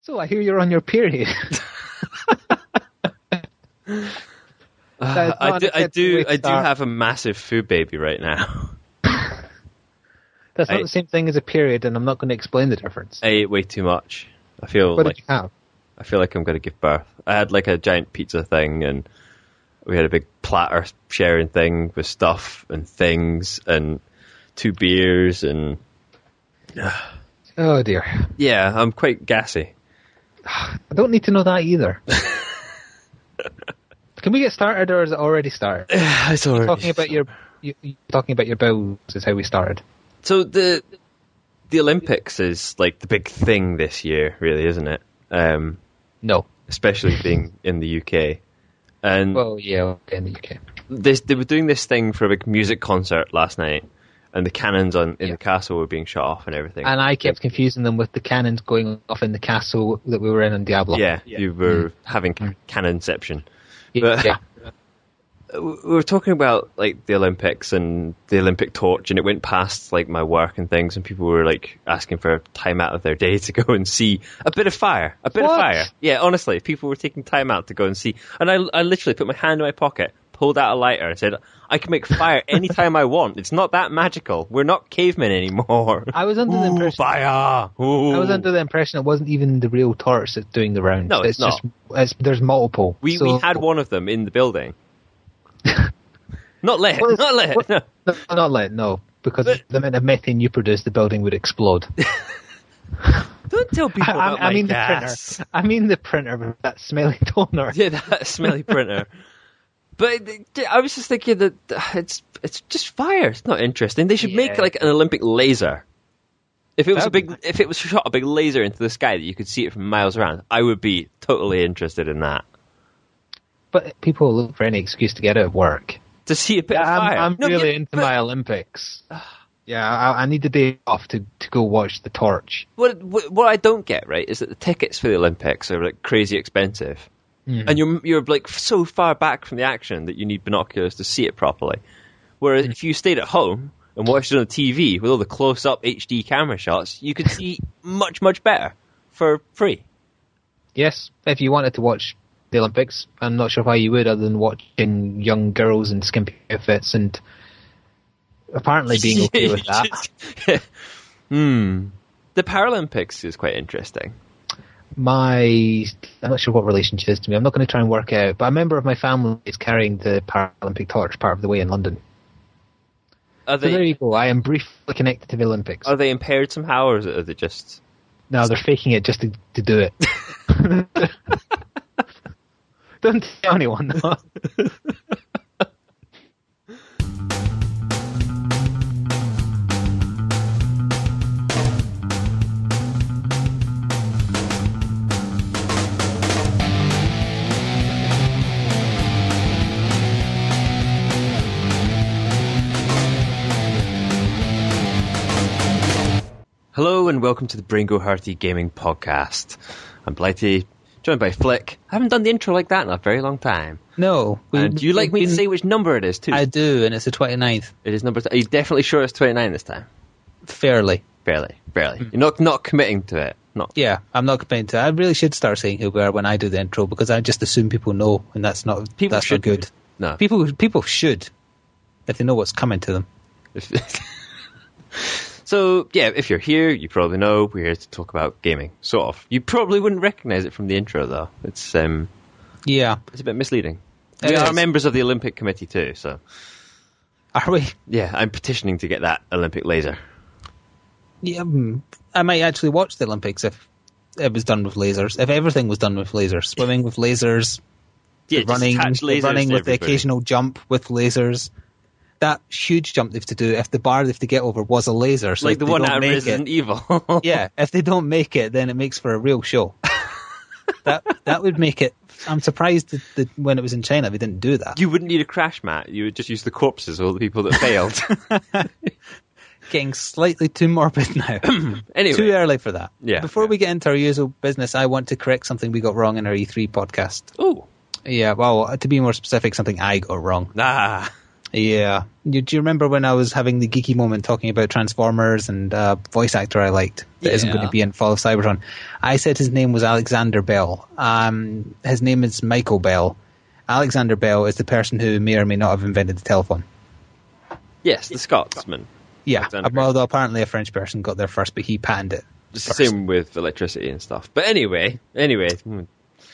So I hear you're on your period. I do have a massive food baby right now. That's not the same thing as a period, and I'm not going to explain the difference. I ate way too much. What did you have? I feel like I'm going to give birth. I had like a giant pizza thing, and we had a big platter sharing thing with stuff and things, and 2 beers, and oh dear. Yeah, I'm quite gassy. I don't need to know that either. Can we get started, or is it already started? It's already talking about your bowels is how we started. So the Olympics is like the big thing this year, really, isn't it? No, especially being in the UK. And in the UK. They were doing this thing for a big music concert last night, and the cannons in the castle were being shot off and everything. And I kept confusing them with the cannons going off in the castle that we were in Diablo. Yeah, you were having cannonception. Yeah. We were talking about like the Olympics and the Olympic torch, and it went past like my work and things, and people were like asking for time out of their day to go and see a bit of fire. Of fire. Yeah, honestly, people were taking time out to go and see. And I literally put my hand in my pocket, pulled out a lighter, and said, I can make fire anytime I want. It's not that magical. We're not cavemen anymore. I was under the impression fire. Ooh. I was under the impression it wasn't even the real torch that's doing the rounds. No, it's not. There's multiple. We had one of them in the building. Not lit. Not lit, no. Because the amount of methane you produce, the building would explode. Don't tell people about my gas. The printer. I mean the printer with that smelly toner. Yeah, that smelly printer. But I was just thinking that it's just fire. It's not interesting. They should make like an Olympic laser. If it was shot a big laser into the sky that you could see it from miles around, I would be totally interested in that. But people look for any excuse to get out of work. To see a bit of fire. I'm really into my Olympics. Yeah, I need the day off to go watch the torch. What I don't get, right, is that the tickets for the Olympics are like crazy expensive. Mm. And you're like so far back from the action that you need binoculars to see it properly. Whereas if you stayed at home and watched it on the TV with all the close-up HD camera shots, you could see much, much better for free. Yes, if you wanted to watch the Olympics, I'm not sure why you would, other than watching young girls in skimpy outfits and apparently being okay with that. The Paralympics is quite interesting. I'm not sure what relation she is to me. I'm not going to try and work out, but a member of my family is carrying the Paralympic torch part of the way in London. So there you go. I am briefly connected to the Olympics. Are they impaired somehow, or are they just... No, they're faking it just to do it. Don't tell anyone, though. Hello and welcome to the Bringo Hurty Gaming Podcast. I'm Blighty, joined by Flick. I haven't done the intro like that in a very long time. No. And do you like me to say which number it is too? I do, and it's the 29th. It is number... Are you definitely sure it's 29 this time? Fairly. Barely. You're not committing to it? Yeah, I'm not committing to it. I really should start saying who we are when I do the intro, because I just assume people know, and that's not good. No. People should, if they know what's coming to them. So, yeah, if you're here, you probably know we're here to talk about gaming, sort of. You probably wouldn't recognise it from the intro, though. It's a bit misleading. We are members of the Olympic Committee, too, so... Are we? Yeah, I'm petitioning to get that Olympic laser. Yeah, I might actually watch the Olympics if it was done with lasers. If everything was done with lasers. Swimming with lasers. Yeah, running with the occasional jump with lasers. That huge jump they have to do, if the bar they have to get over was a laser. So like the one out of Resident Evil. Yeah, if they don't make it, then it makes for a real show. that would make it... I'm surprised that when it was in China, they didn't do that. You wouldn't need a crash mat. You would just use the corpses of all the people that failed. Getting slightly too morbid now. Anyway. Too early for that. Yeah. Before we get into our usual business, I want to correct something we got wrong in our E3 podcast. Oh. Yeah, well, to be more specific, something I got wrong. Yeah. Do you remember when I was having the geeky moment talking about Transformers and a voice actor I liked that isn't going to be in Fall of Cybertron? I said his name was Alexander Bell. His name is Michael Bell. Alexander Bell is the person who may or may not have invented the telephone. Yes, the Scotsman. Yeah, although apparently a French person got there first, but he patented it. It's the same with electricity and stuff. But anyway.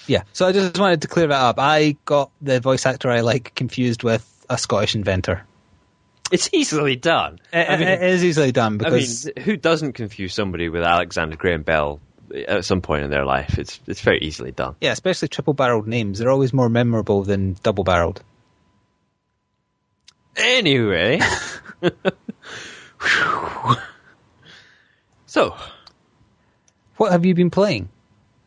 Yeah, so I just wanted to clear that up. I got the voice actor I like confused with a Scottish inventor. It's easily done. It is easily done because who doesn't confuse somebody with Alexander Graham Bell at some point in their life? It's very easily done. Yeah, especially triple-barreled names. They're always more memorable than double-barreled. Anyway. So, what have you been playing?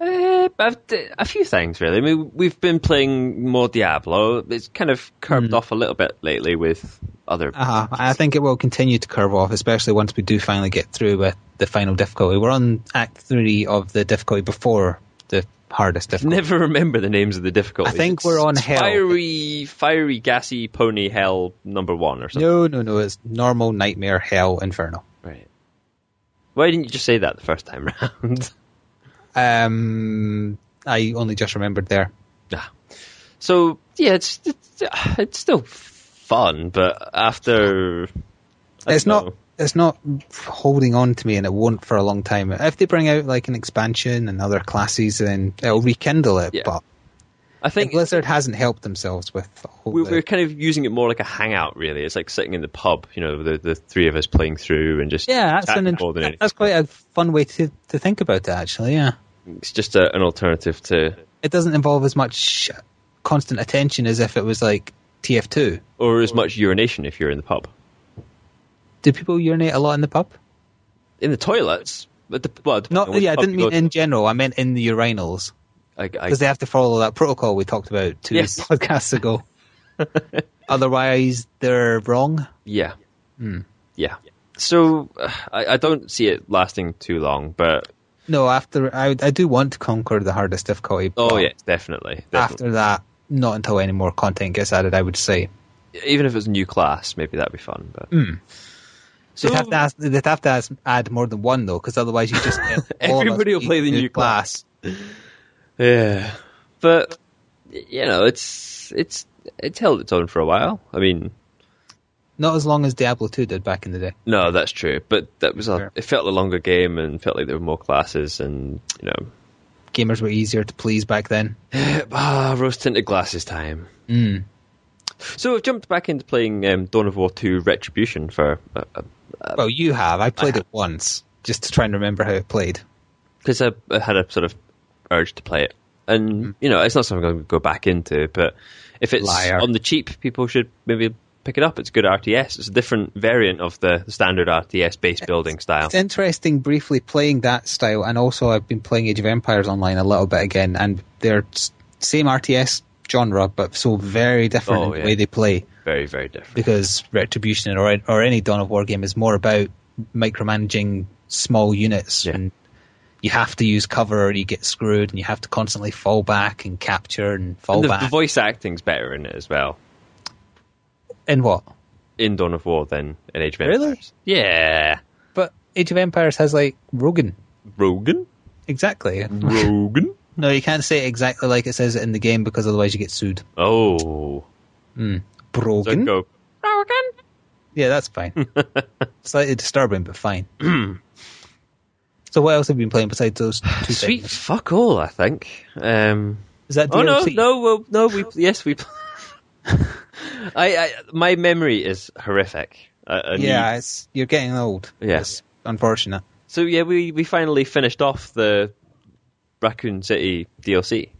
A few things, really. I mean, we've been playing more Diablo. It's kind of curved off a little bit lately with other... I think it will continue to curve off, especially once we do finally get through with the final difficulty. We're on Act 3 of the difficulty before the hardest difficulty. Never remember the names of the difficulties. I think we're on Hell. Fiery, gassy, pony, Hell, number 1 or something. No. It's normal, nightmare, Hell, Inferno. Right. Why didn't you just say that the first time round? I only just remembered there. So yeah, it's still fun, but after it's not holding on to me, and it won't for a long time. If they bring out like an expansion and other classes, then it'll rekindle it. Yeah. But I think Blizzard hasn't helped themselves with. We're kind of using it more like a hangout, really. It's like sitting in the pub, the three of us playing through and just that's quite a fun way to think about it, actually. Yeah, it's just an alternative to. It doesn't involve as much constant attention as if it was like TF2, or as much urination if you're in the pub. Do people urinate a lot in the pub? In the toilets, but I didn't mean in general. I meant in the urinals. Because they have to follow that protocol we talked about two podcasts ago. Otherwise, they're wrong. Yeah. Yeah. So, I don't see it lasting too long, but... No, I do want to conquer the hardest difficulty. Oh, yes, definitely. After that, not until any more content gets added, I would say. Even if it's a new class, maybe that'd be fun. But So they'd have to add more than one, though, because otherwise you just get everybody will play the new class. Yeah, but it's held its own for a while. I mean, not as long as Diablo 2 did back in the day. No, that's true. But that was it felt a longer game and felt like there were more classes, and gamers were easier to please back then. Rose-tinted glasses time. So I've jumped back into playing Dawn of War 2 Retribution for. Well, you have. I played it once just to try and remember how it played because I had a sort of urge to play it, and it's not something I'm going to go back into, but if it's on the cheap, people should maybe pick it up. It's good RTS. It's a different variant of the standard RTS base building style. It's interesting briefly playing that style, and also I've been playing Age of Empires online a little bit again, and they're same RTS genre, but so very different in the way they play. Very, very different. Because Retribution or any Dawn of War game is more about micromanaging small units, and you have to use cover or you get screwed, and you have to constantly fall back and capture and fall back. The voice acting's better in it as well. In what? In Dawn of War than in Age of Empires. Really? Yeah. But Age of Empires has like Rogan. Rogan? Exactly. Rogan? No, you can't say it exactly like it says it in the game because otherwise you get sued. Oh. Brogan? So go, Rogan? Yeah, that's fine. Slightly disturbing, but fine. So what else have you been playing besides those two Sweet things? fuck all, I think. Is that DLC? We my memory is horrific. You're getting old. Yeah. It's unfortunate. So yeah, we finally finished off the Raccoon City DLC.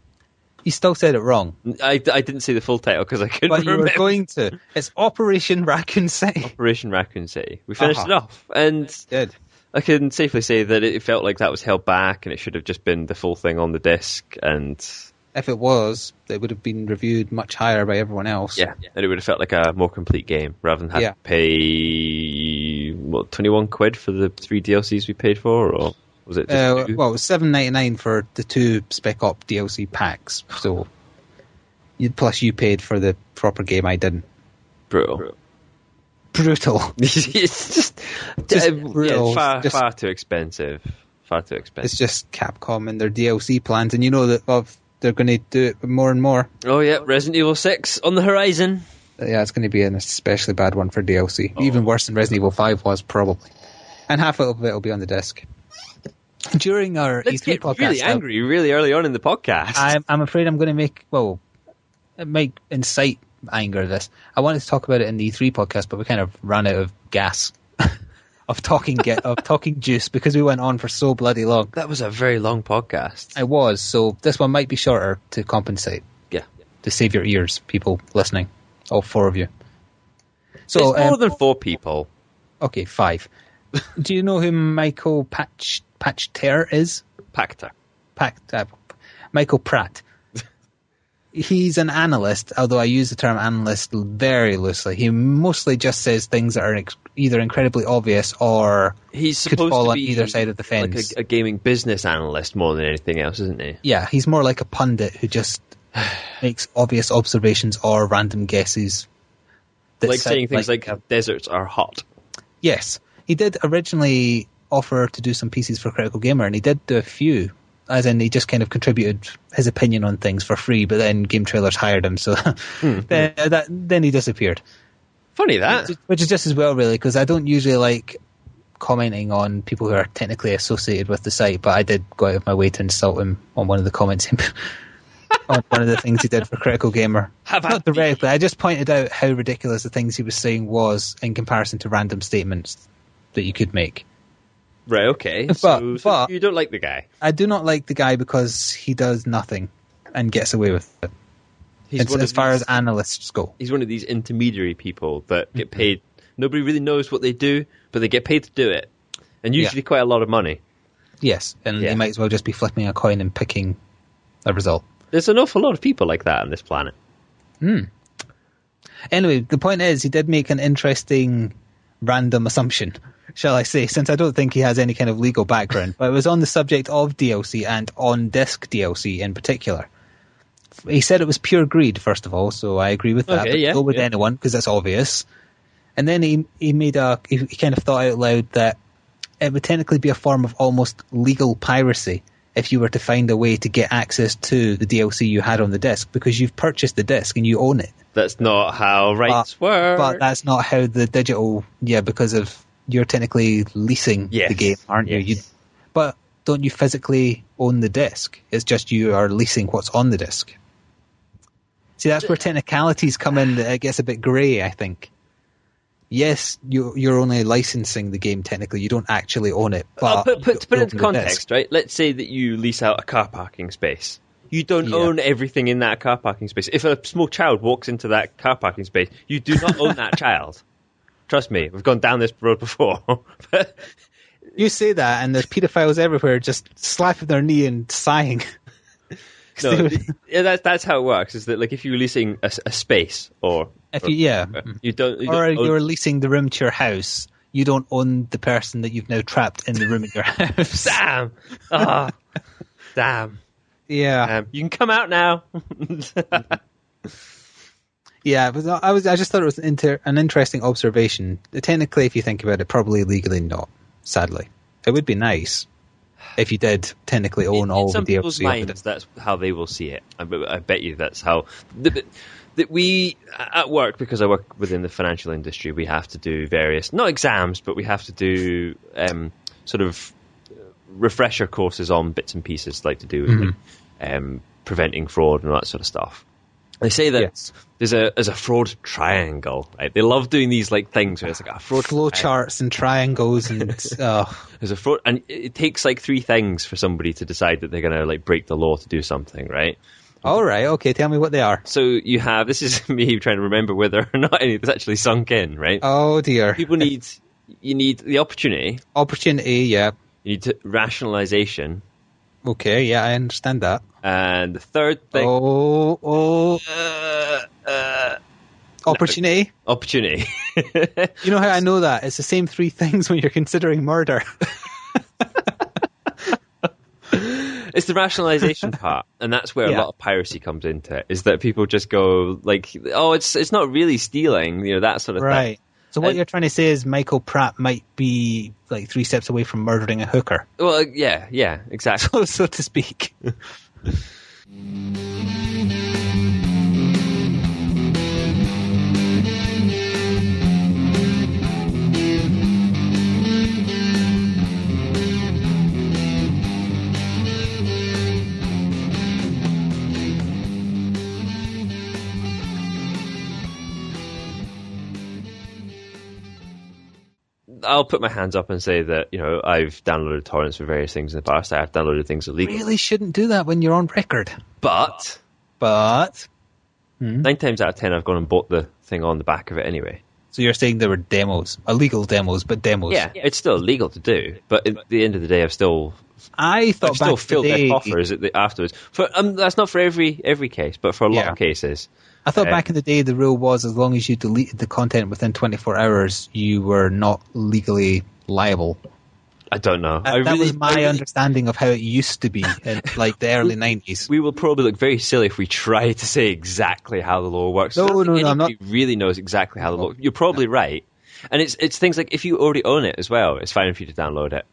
You still said it wrong. I didn't say the full title because I couldn't remember. But you were going to. It's Operation Raccoon City. Operation Raccoon City. We finished it off, and good. I can safely say that it felt like that was held back, and it should have just been the full thing on the disc. And if it was, it would have been reviewed much higher by everyone else. Yeah, and it would have felt like a more complete game rather than have to pay 21 quid for the 3 DLCs we paid for, or was it? Just it was $7.99 for the 2 Spec Op DLC packs. So plus you paid for the proper game. I didn't. Brutal. brutal. It's just brutal. Far too expensive. Far too expensive. It's just Capcom and their DLC plans, and you know that they're going to do it more and more. Oh yeah, Resident Evil 6 on the horizon. Yeah, it's going to be an especially bad one for DLC. Even worse than Resident Evil 5 was, probably. And half of it will be on the disc. During our Let's E3 get podcast... really angry really early on in the podcast. I'm afraid I'm going to make... Well, it might incite anger, this. I wanted to talk about it in the E3 podcast, but we kind of ran out of gas of talking juice because we went on for so bloody long. That was a very long podcast. It was, so this one might be shorter to compensate. Yeah. To save your ears, people listening. All 4 of you. So it's more than 4 people. Okay, 5. Do you know who Michael Pachter is? Michael Pratt. He's an analyst, although I use the term analyst very loosely. He mostly just says things that are either incredibly obvious or could fall on either side of the fence. Like a gaming business analyst more than anything else, isn't he? Yeah, he's more like a pundit who just makes obvious observations or random guesses. Like saying things like deserts are hot. Yes. He did originally offer to do some pieces for Critical Gamer, and he did do a few. As in, he just kind of contributed his opinion on things for free, but then Game Trailers hired him, so then he disappeared. Funny that. Which is just as well, really, because I don't usually like commenting on people who are technically associated with the site, but I did go out of my way to insult him on one of the comments on one of the things he did for Critical Gamer. Not directly, I just pointed out how ridiculous the things he was saying was in comparison to random statements that you could make. Right, okay. But you don't like the guy? I do not like the guy because he does nothing and gets away with it. As far as analysts go. He's one of these intermediary people that get paid. Nobody really knows what they do, but they get paid to do it. And usually quite a lot of money. Yes, and they might as well just be flipping a coin and picking a result. There's an awful lot of people like that on this planet. Anyway, the point is, he did make an interesting random assumption, shall I say, since I don't think he has any kind of legal background. But it was on the subject of DLC and on-disc DLC in particular. He said it was pure greed, first of all, so I agree with that. Go with anyone, because that's obvious. And then he kind of thought out loud that it would technically be a form of almost legal piracy if you were to find a way to get access to the DLC you had on the disc, because you've purchased the disc and you own it. That's not how rights work. But that's not how the digital... Yeah, because of you're technically leasing the game, aren't you? But don't you physically own the disc? It's just you are leasing what's on the disc. See, that's where technicalities come in. It gets a bit grey, I think. Yes, you're only licensing the game technically. You don't actually own it. But to put it into context, right? Let's say that you lease out a car parking space. You don't own everything in that car parking space. If a small child walks into that car parking space, you do not own that child. Trust me, we've gone down this road before. You say that, and there's paedophiles everywhere just slapping their knee and sighing. No, that's how it works. Is that like if you're leasing a space, you're leasing the room to your house, you don't own the person that you've now trapped in the room at your house. Damn! Damn! Yeah, you can come out now. Yeah, but I just thought it was an interesting observation. Technically, if you think about it, probably legally not. Sadly, it would be nice if you did technically own all the DLC. In some people's minds, that's how they will see it. I bet you that's how. That we at work, because I work within the financial industry, we have to do various not exams, but we have to do sort of refresher courses on bits and pieces, like to do with preventing fraud and all that sort of stuff. They say that there's a fraud triangle. Right? They love doing these like things where it's like a fraud flow charts and triangles and there's a fraud, and it takes like 3 things for somebody to decide that they're going to like break the law to do something, right? All right, okay, tell me what they are. So you have, this is me trying to remember whether or not any of this actually sunk in, right? Oh dear. You need the opportunity. Opportunity, yeah. You need rationalization. Okay, yeah, I understand that. And the third thing... Opportunity? No, opportunity. You know how I know that? It's the same 3 things when you're considering murder. It's the rationalization part, and that's where a lot of piracy comes into it, is that people just go, like, oh, it's not really stealing, that sort of thing. So what you're trying to say is Michael Pratt might be like 3 steps away from murdering a hooker. Well, yeah, exactly. So to speak. I'll put my hands up and say that, I've downloaded torrents for various things in the past. I've downloaded things illegally. Really shouldn't do that when you're on record. But 9 times out of 10, I've gone and bought the thing on the back of it anyway. So you're saying there were demos, illegal demos, but demos. Yeah, it's still illegal to do. But at the end of the day, I've still filled their coffers afterwards. That's not for every case, but for a lot of cases. I thought back in the day the rule was as long as you deleted the content within 24 hours, you were not legally liable. I don't know. That was my understanding of how it used to be in like the early 90s. We will probably look very silly if we try to say exactly how the law works. No, I'm not. Really knows exactly how the law. You're probably right, and it's things like if you already own it as well, it's fine for you to download it.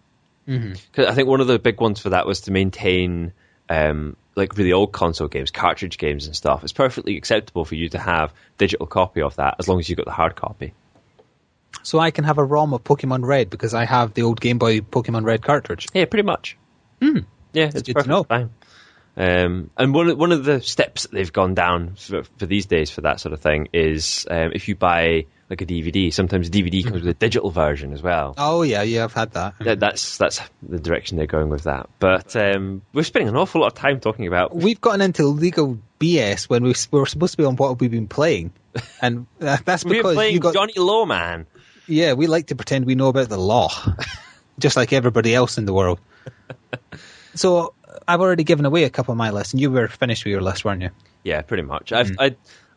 Because I think one of the big ones for that was to maintain like really old console games, cartridge games and stuff. It's perfectly acceptable for you to have digital copy of that as long as you've got the hard copy. So I can have a ROM of Pokemon Red because I have the old Game Boy Pokemon Red cartridge. Yeah, pretty much. Yeah, it's good to know. Fine. And one of the steps that they've gone down for these days for that sort of thing is if you buy like a DVD, sometimes a DVD comes with a digital version as well. Oh yeah, I've had that. That's the direction they're going with that. But we're spending an awful lot of time talking about. We've gotten into legal BS when we're supposed to be on what have we been playing, and that's because you got Johnny Lawman. Yeah, we like to pretend we know about the law, just like everybody else in the world. So I've already given away a couple of my lists, and you were finished with your list, weren't you? Yeah, pretty much. I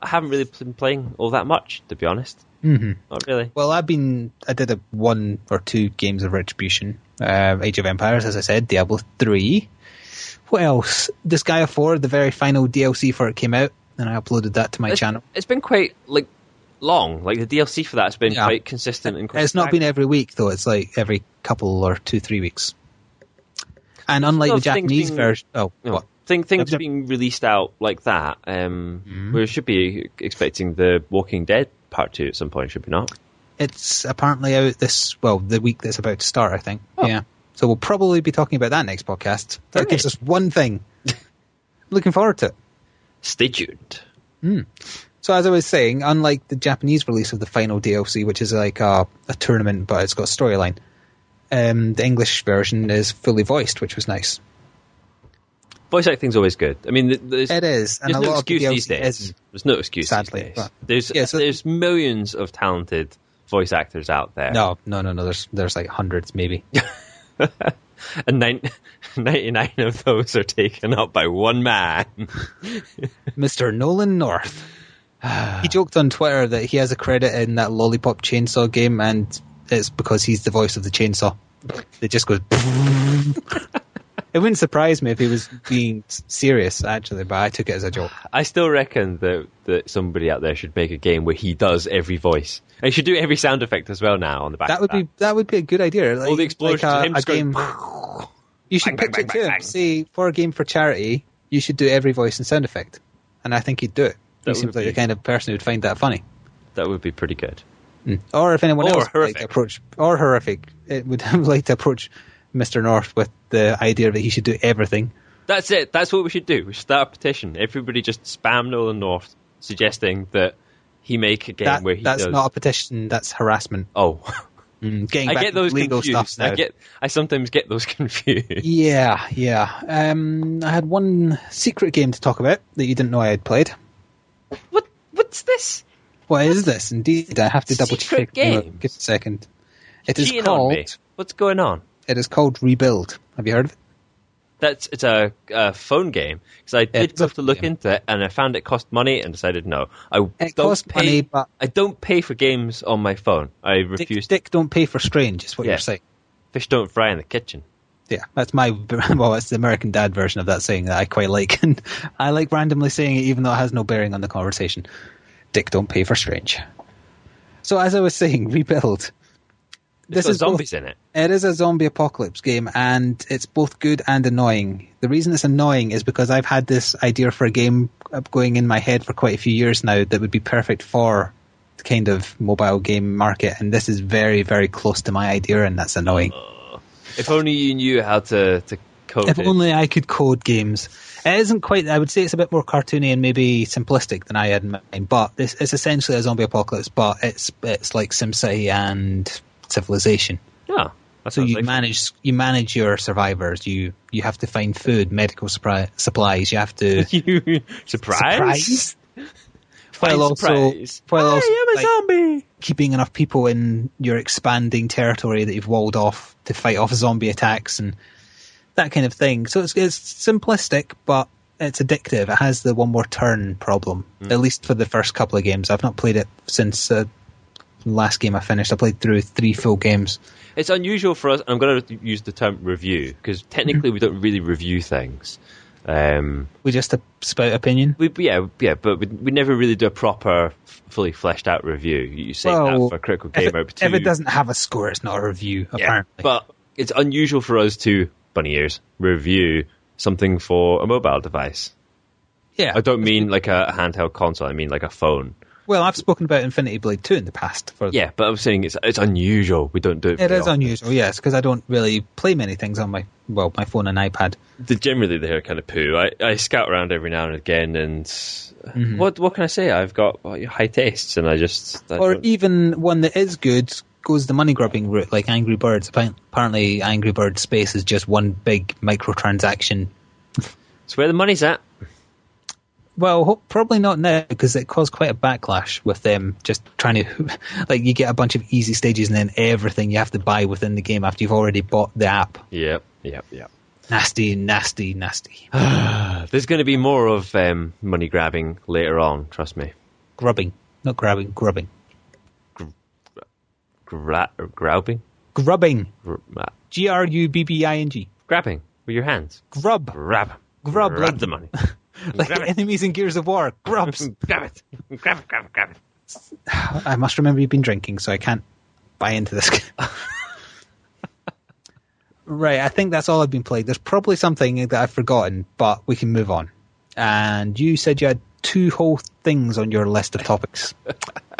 haven't really been playing all that much, to be honest. Not really. Well, I did 1 or 2 games of Retribution, Age of Empires, as I said, Diablo 3. What else? Disgaea 4, the very final DLC for it came out, and I uploaded that to my channel. It's been quite long. Like the DLC for that's been quite consistent and quite. It's not been every week though. It's like every couple or 2-3 weeks. And unlike the Japanese version, things being released out like that, we should be expecting the Walking Dead Part 2 at some point, should we not? It's apparently out the week that's about to start, I think. Oh. Yeah. So we'll probably be talking about that next podcast. That gives us one thing. Looking forward to it. Stay tuned. So as I was saying, unlike the Japanese release of the final DLC, which is like a tournament, but it's got a storyline, the English version is fully voiced, which was nice. Voice acting's always good. I mean, it is. And there's a no lot excuse of the these days. Isn't, there's no excuse sadly, these days. There's millions of talented voice actors out there. No. There's like hundreds, maybe. And 99 of those are taken up by one man. Mr. Nolan North. He joked on Twitter that he has a credit in that Lollipop Chainsaw game, and it's because he's the voice of the chainsaw. It just goes... It wouldn't surprise me if he was being serious, actually, but I took it as a joke. I still reckon that somebody out there should make a game where he does every voice. And he should do every sound effect as well now on the back of that. That would be a good idea. All the explosions, a game. You should pitch it to him. Say, for a game for charity, you should do every voice and sound effect. And I think he'd do it. He seems like the kind of person who'd find that funny. That would be pretty good. Or if anyone else would like to approach... Or horrific. It would like to approach Mr. North with the idea that he should do everything. That's it. That's what we should do. We should start a petition. Everybody just spam Nolan North suggesting that he make a game where he does... That's not a petition. That's harassment. Oh. I get those legal confused. Stuff now. I sometimes get those confused. Yeah. I had one secret game to talk about that you didn't know I had played. What's this? What is this? Indeed, I have to double check. Game. Give it a second. It is Cheating called... on me. What's going on? It is called Rebuild. Have you heard of it? It's a phone game. Because I did have to look into it, and I found it cost money, and decided no. It costs money, but I don't pay for games on my phone. I refuse. Dick don't pay for strange, is what you're saying. Fish don't fry in the kitchen. Yeah, that's it's the American Dad version of that saying that I quite like, and I like randomly saying it even though it has no bearing on the conversation. Dick don't pay for strange. So as I was saying, Rebuild. This is zombies in it. It is a zombie apocalypse game, and it's both good and annoying. The reason it's annoying is because I've had this idea for a game going in my head for quite a few years now that would be perfect for the kind of mobile game market, and this is very, very close to my idea, and that's annoying. If only you knew how to code If only I could code games. It isn't quite, I would say it's a bit more cartoony and maybe simplistic than I had in mind, but it's essentially a zombie apocalypse, but it's like SimCity and Civilization. Yeah. So you manage your survivors. You have to find food, medical supplies. You have to surprise. While also I am a zombie. Keeping enough people in your expanding territory that you've walled off to fight off zombie attacks and that kind of thing. So it's simplistic, but it's addictive. It has the one more turn problem, at least for the first couple of games. I've not played it since the last game I finished. I played through 3 full games. It's unusual for us. I'm going to use the term review because technically we don't really review things. We just spout opinion. But we never really do a proper, fully fleshed out review. You say that for Critical Gamer. If it doesn't have a score, it's not a review. Apparently, but it's unusual for us to bunny ears review something for a mobile device. Yeah, I don't mean like a handheld console. I mean like a phone. Well, I've spoken about Infinity Blade 2 in the past. But I was saying it's unusual. We don't do it. It is unusual, yes, because I don't really play many things on my phone and iPad. Generally, they're kind of poo. I scout around every now and again, and what can I say? I've got high tastes, and even one that is good goes the money grubbing route, like Angry Birds. Apparently, Angry Birds Space is just one big microtransaction. It's where the money's at. Well, probably not now, because it caused quite a backlash with them just trying to, like, you get a bunch of easy stages and then everything you have to buy within the game after you've already bought the app. Yep. Nasty. There's going to be more of money grabbing later on, trust me. Grubbing. Not grabbing, grubbing. Grabbing? Grubbing. Grubbing. Grabbing with your hands. Grab Grab the money. Like enemies in Gears of War. Grubs. Grab it. I must remember you've been drinking, so I can't buy into this. Right, I think that's all I've been playing. There's probably something that I've forgotten, but we can move on. And you said you had 2 whole things on your list of topics.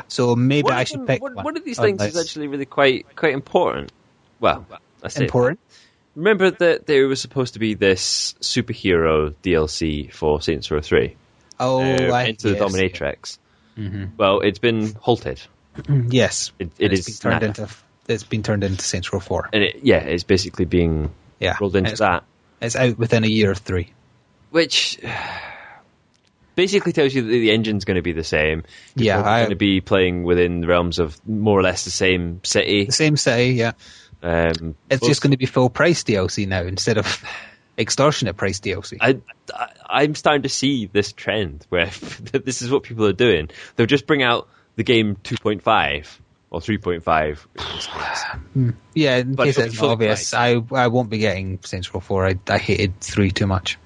So maybe I should pick one. One of these things is actually really quite important. Well, I say important. Remember that there was supposed to be this superhero DLC for Saints Row 3? Oh, Into the Dominatrix. Mm-hmm. Well, it's been halted. Yes. It's been turned into Saints Row 4. And it's basically being rolled into that. It's out within a year or 3. Which basically tells you that the engine's going to be the same. You're going to be playing within the realms of more or less the same city. The same city, yeah. It's just going to be full price DLC now instead of extortionate price DLC. I'm starting to see this trend where this is what people are doing. They'll just bring out the game 2.5 or 3.5. Yeah, in case it's obvious, I won't be getting Saints Row 4. I hated 3 too much.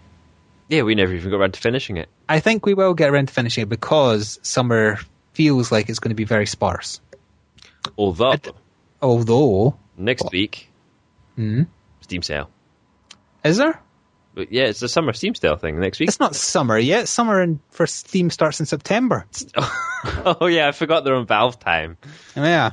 Yeah, we never even got around to finishing it. I think we will get around to finishing it because summer feels like it's going to be very sparse. Although next week, Steam sale. Is there? But yeah, it's the summer Steam sale thing next week. It's not summer yet. Summer for Steam starts in September. Oh yeah, I forgot they're on Valve time. Yeah.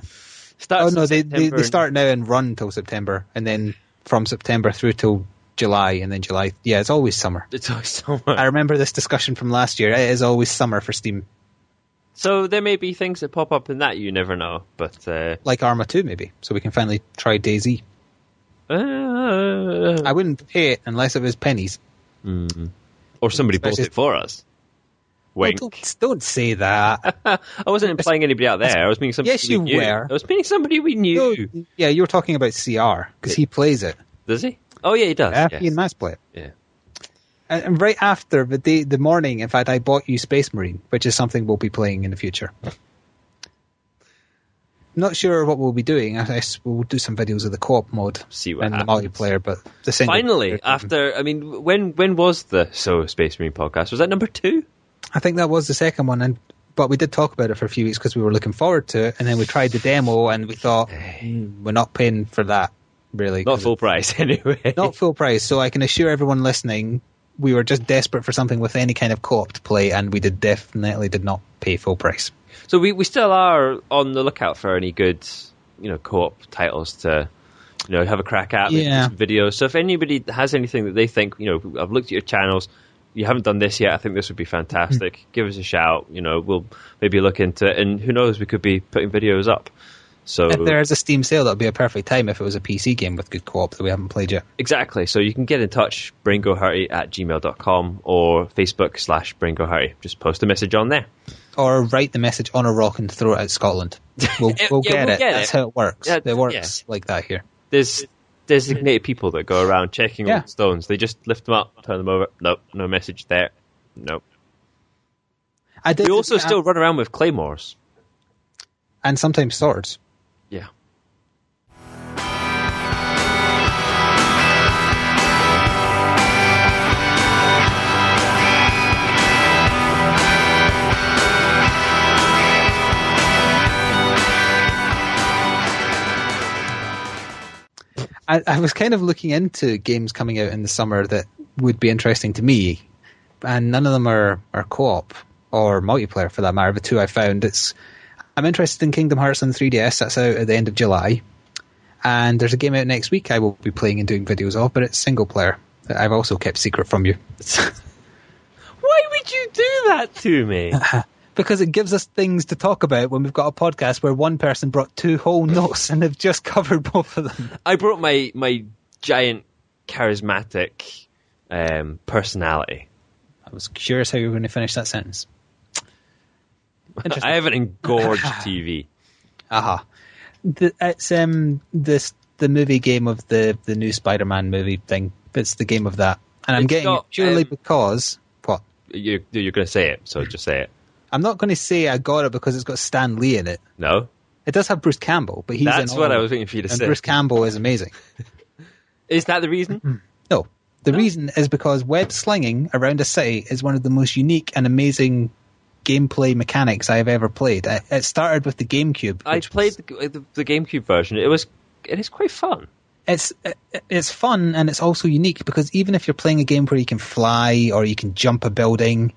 They start now and run till September, and then from September through till July, and then July. Yeah, it's always summer. It's always summer. I remember this discussion from last year. It is always summer for Steam. So there may be things that pop up in that you never know, but like Arma 2 maybe, so we can finally try DayZ. I wouldn't pay it unless it was pennies. Or somebody bought it for us. Wink. Don't say that. I wasn't implying anybody out there. I was meaning somebody we knew. Were. I was meaning somebody we knew. No, yeah, you were talking about CR, because he plays it. Does he? Oh yeah, he does. Yeah, he and Mass play it. Yeah. And right after the morning, in fact, I bought you Space Marine, which is something we'll be playing in the future. Not sure what we'll be doing. We'll do some videos of the co-op mode see what and happens. The multiplayer. But finally, after when was the Space Marine podcast? Was that number 2? I think that was the second one, and But we did talk about it for a few weeks because we were looking forward to it, and then we tried the demo and we thought, we're not paying for that, really. Not full price, anyway. Not full price, so I can assure everyone listening, we were just desperate for something with any kind of co-op to play, and we definitely did not pay full price. So we still are on the lookout for any good, co-op titles to, have a crack at, some videos. So if anybody has anything that they think, I've looked at your channels, you haven't done this yet, I think this would be fantastic. Give us a shout. We'll maybe look into it, and who knows, we could be putting videos up. So if there is a Steam sale, that would be a perfect time if it was a PC game with good co-op that we haven't played yet. Exactly. So you can get in touch, braingohurty@gmail.com or Facebook/braingohurty. Just post a message on there. Or write the message on a rock and throw it at Scotland. We'll get it. That's how it works. It works like that here. There's designated people that go around checking all the stones. They just lift them up, turn them over. Nope, no message there. Nope. We also still run around with claymores. And sometimes swords. Yeah. I was kind of looking into games coming out in the summer that would be interesting to me, and none of them are co-op or multiplayer for that matter. The two I found, I'm interested in Kingdom Hearts on 3DS. That's out at the end of July, and there's a game out next week I will be playing and doing videos of, but it's single player that I've also kept secret from you. Why would you do that to me? Because it gives us things to talk about when we've got a podcast where one person brought 2 whole notes and they've just covered both of them. I brought my giant charismatic personality. I was curious how you were going to finish that sentence. I have an engorged TV. Aha. It's the movie game of the new SpiderMan movie thing. It's the game of that. And I'm getting it purely because... What? You're going to say it, so just say it. I'm not going to say I got it because it's got Stan Lee in it. No. It does have Bruce Campbell, but That's what I was waiting for you to say. Bruce Campbell is amazing. Is that the reason? No. The reason is because web slinging around a city is one of the most unique and amazing gameplay mechanics I have ever played. It started with the GameCube. I played the GameCube version. It is quite fun. It's fun, and it's also unique because even if you're playing a game where you can fly or you can jump a building,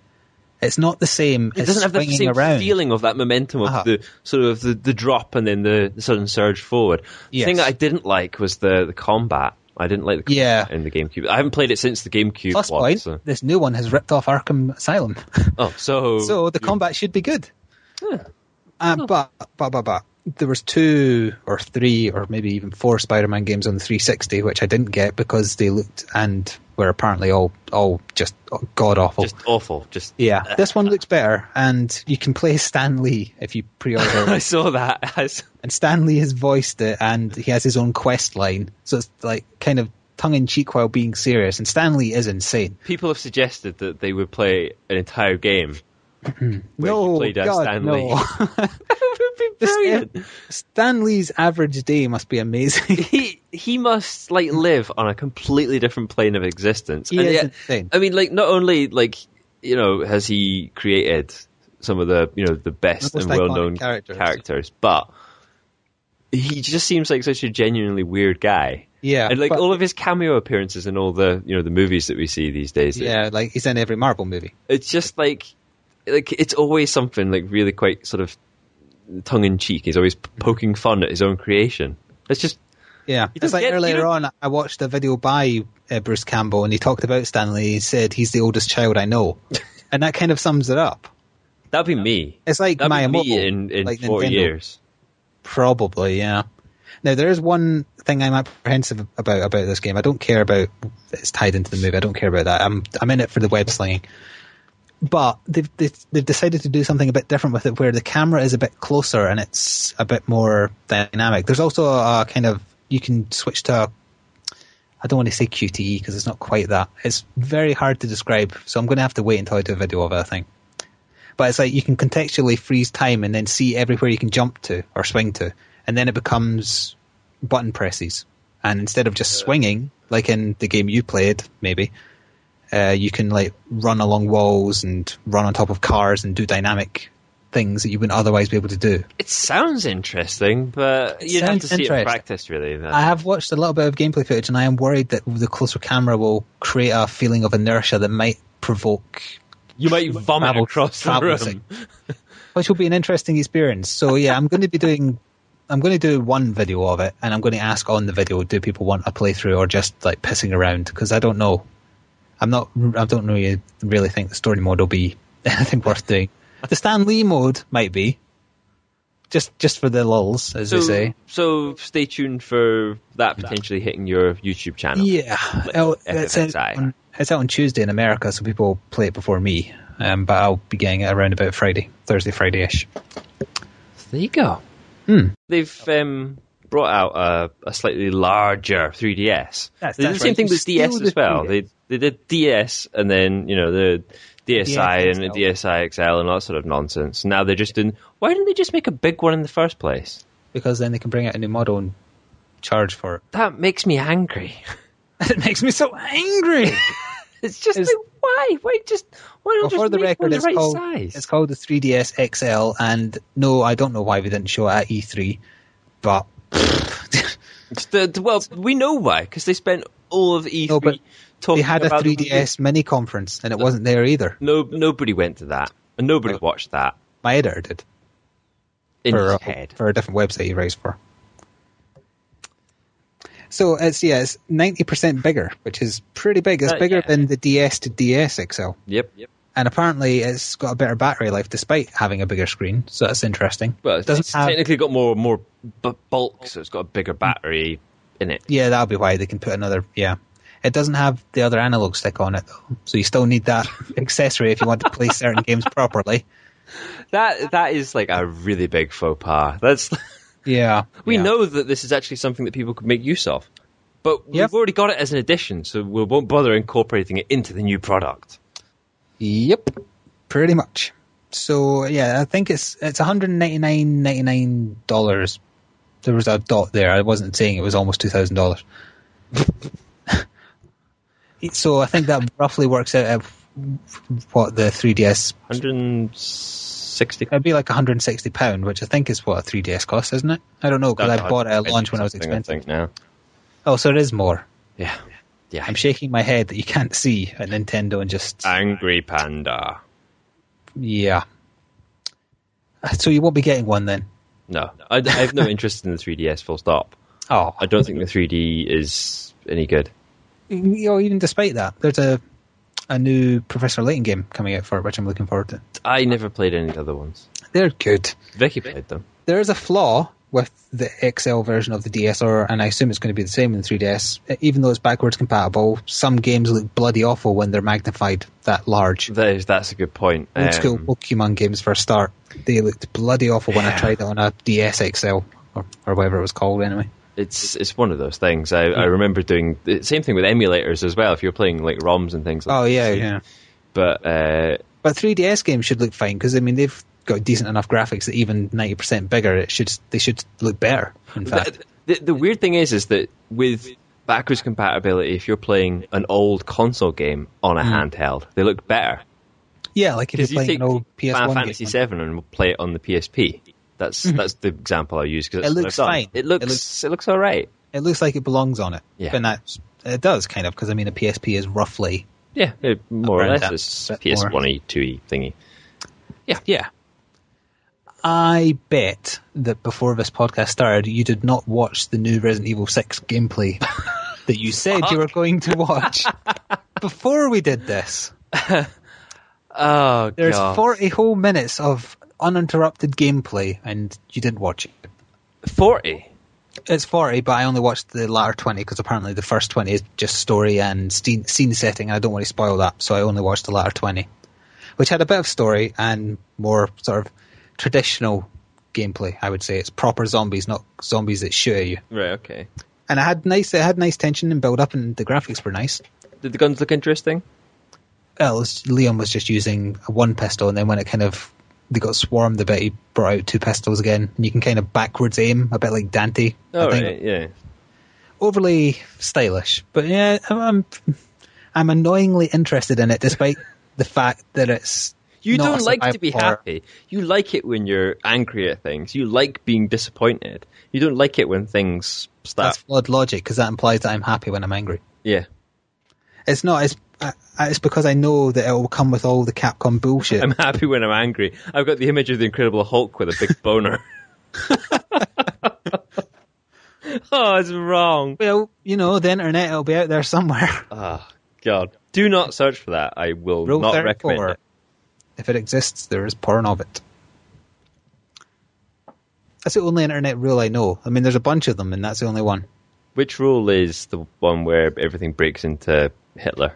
it's not the same. It doesn't have the same feeling of that momentum of the sort of the drop and then the sudden surge forward. The thing that I didn't like was the combat. I didn't like the combat in the GameCube. I haven't played it since the GameCube. Plus point, this new one has ripped off Arkham Asylum. Oh, so the combat should be good. But there was 2 or 3 or maybe even 4 Spider-Man games on the 360 which I didn't get because they looked and were apparently all just god awful. Just awful. This one looks better, and you can play Stan Lee if you pre-order it. I saw that. And Stan Lee has voiced it, and he has his own quest line, so it's like kind of tongue-in-cheek while being serious, and Stan Lee is insane. People have suggested that they would play an entire game no, Lee. That would be brilliant. Stan Lee's average day must be amazing. He must live on a completely different plane of existence. He is insane. I mean, not only has he created some of the best and well-known characters, but he just seems like such a genuinely weird guy. Yeah, and all of his cameo appearances in all the the movies that we see these days. Yeah, he's in every Marvel movie. It's just it's always something really quite sort of tongue-in-cheek. He's always poking fun at his own creation. It's just... Yeah, it's like earlier on, I watched a video by Bruce Campbell, and he talked about Stan Lee. He said, he's the oldest child I know. And that kind of sums it up. That'd be me. It's like Miyamoto in 40 years. Probably, yeah. Now, there is one thing I'm apprehensive about this game. I don't care about it's tied into the movie. I don't care about that. I'm in it for the web slinging. But they've decided to do something a bit different with it, where the camera is a bit closer and it's a bit more dynamic. There's also a kind of, you can switch to I don't want to say QTE because it's not quite that. It's very hard to describe, so I'm going to have to wait until I do a video of it, I think. But it's like you can contextually freeze time and then see everywhere you can jump to or swing to, and then it becomes button presses. And instead of just swinging, like in the game you played, maybe, you can run along walls and run on top of cars and do dynamic things that you wouldn't otherwise be able to do. It sounds interesting, but you'd have to see it in practice, really. I have watched a little bit of gameplay footage, and I am worried that the closer camera will create a feeling of inertia that might provoke... You might vomit across the room. Which will be an interesting experience. So yeah, I'm going to do one video of it, and I'm going to ask on the video, do people want a playthrough or just like pissing around? Because I don't know. I don't really think the story mode will be anything worth doing. The Stan Lee mode might be. Just for the lulls, as they say. So stay tuned for that potentially hitting your YouTube channel. Yeah. It's out on Tuesday in America, so people play it before me. But I'll be getting it around about Thursday, Friday-ish. There you go. They've brought out a slightly larger 3DS. They did the same thing with DS as well. They did DS and then, the DSi and the DSi XL and all that sort of nonsense. Now they're just doing... Why didn't they just make a big one in the first place? Because then they can bring out a new model and charge for it. That makes me angry. It makes me so angry! It's just like, why? Why not just for the make record, one the right size? It's called the 3DS XL, and no, I don't know why we didn't show it at E3, but... well, we know why, because they spent all of E3 talking about... They had a 3DS mini conference, and it wasn't there either. Nobody went to that, and nobody watched that. My editor did. In his head. For a different website he writes for. So it's 90% bigger, which is pretty big. It's bigger than the DS to DS XL. Yep. And apparently it's got a better battery life despite having a bigger screen, so that's interesting. Well, it's technically got more bulk, so it's got a bigger battery in it. Yeah, that'll be why they can put another... Yeah. It doesn't have the other analog stick on it, though, so you still need that accessory if you want to play certain games properly. That is like a really big faux pas. We know that this is actually something that people could make use of, but we've already got it as an addition, so we won't bother incorporating it into the new product. Yep, pretty much. So yeah, I think it's $199.99. There was a dot there. I wasn't saying it was almost $2,000. So I think that roughly works out at what the 3DS... 160. It'd be like £160, which I think is what a 3DS costs, isn't it? I don't know, because I bought it at launch when I was expensive. I think now. Oh, so it is more. Yeah. I'm shaking my head that you can't see at Nintendo and just... Angry Panda. Yeah. So you won't be getting one then? No. I have no interest in the 3DS, full stop. Oh. I don't think the 3D is any good. Even despite that, there's a new Professor Layton game coming out for it, which I'm looking forward to. I never played any of the other ones. They're good. Vicky played them. There is a flaw with the XL version of the DS, and I assume it's going to be the same in the 3DS. Even though it's backwards compatible, some games look bloody awful when they're magnified that large. That's a good point. Old school Pokemon games for a start, they looked bloody awful when I tried it on a DS XL, or whatever it was called anyway. It's one of those things. I remember doing the same thing with emulators as well. If you're playing like ROMs and things like that. Oh yeah. But 3DS games should look fine because they've got decent enough graphics that even 90% bigger, they should look better. In fact, the weird thing is that with backwards compatibility, if you're playing an old console game on a handheld, they look better. Yeah, like if you're playing an old PS1 Final Fantasy VII and play it on the PSP. That's the example I use because it looks fine. It looks all right. It looks like it belongs on it. Yeah, and it does kind of because a PSP is roughly more or less it's PS1-y, 2-y thingy. Yeah. I bet that before this podcast started, you did not watch the new Resident Evil 6 gameplay that you said you were going to watch before we did this. Oh, There's God. 40 whole minutes of uninterrupted gameplay, and you didn't watch it. 40? It's 40, but I only watched the latter 20 because apparently the first 20 is just story and scene setting, and I don't want to spoil that, so I only watched the latter 20, which had a bit of story and more sort of traditional gameplay, I would say. It's proper zombies, not zombies that shoot at you. Right, okay. And it had nice tension and build up, and the graphics were nice. Did the guns look interesting? Well, Leon was just using one pistol, and then when they got swarmed a bit, he brought out two pistols again, and you can kind of backwards aim, a bit like Dante. Oh, right, yeah. Overly stylish, but yeah, I'm annoyingly interested in it, despite the fact that it's You not don't like to be horror. happy. You like it when you're angry at things. You like being disappointed. You don't like it when things start. That's flawed logic, because that implies that I'm happy when I'm angry. Yeah. It's not. It's because I know that it will come with all the Capcom bullshit. I'm happy when I'm angry. I've got the image of the Incredible Hulk with a big boner. Oh, it's wrong. Well, the internet will be out there somewhere. Oh, God. Do not search for that. I will Rule not 34. recommend it. If it exists, there is porn of it. That's the only internet rule I know. I mean, there's a bunch of them, and that's the only one. Which rule is the one where everything breaks into Hitler?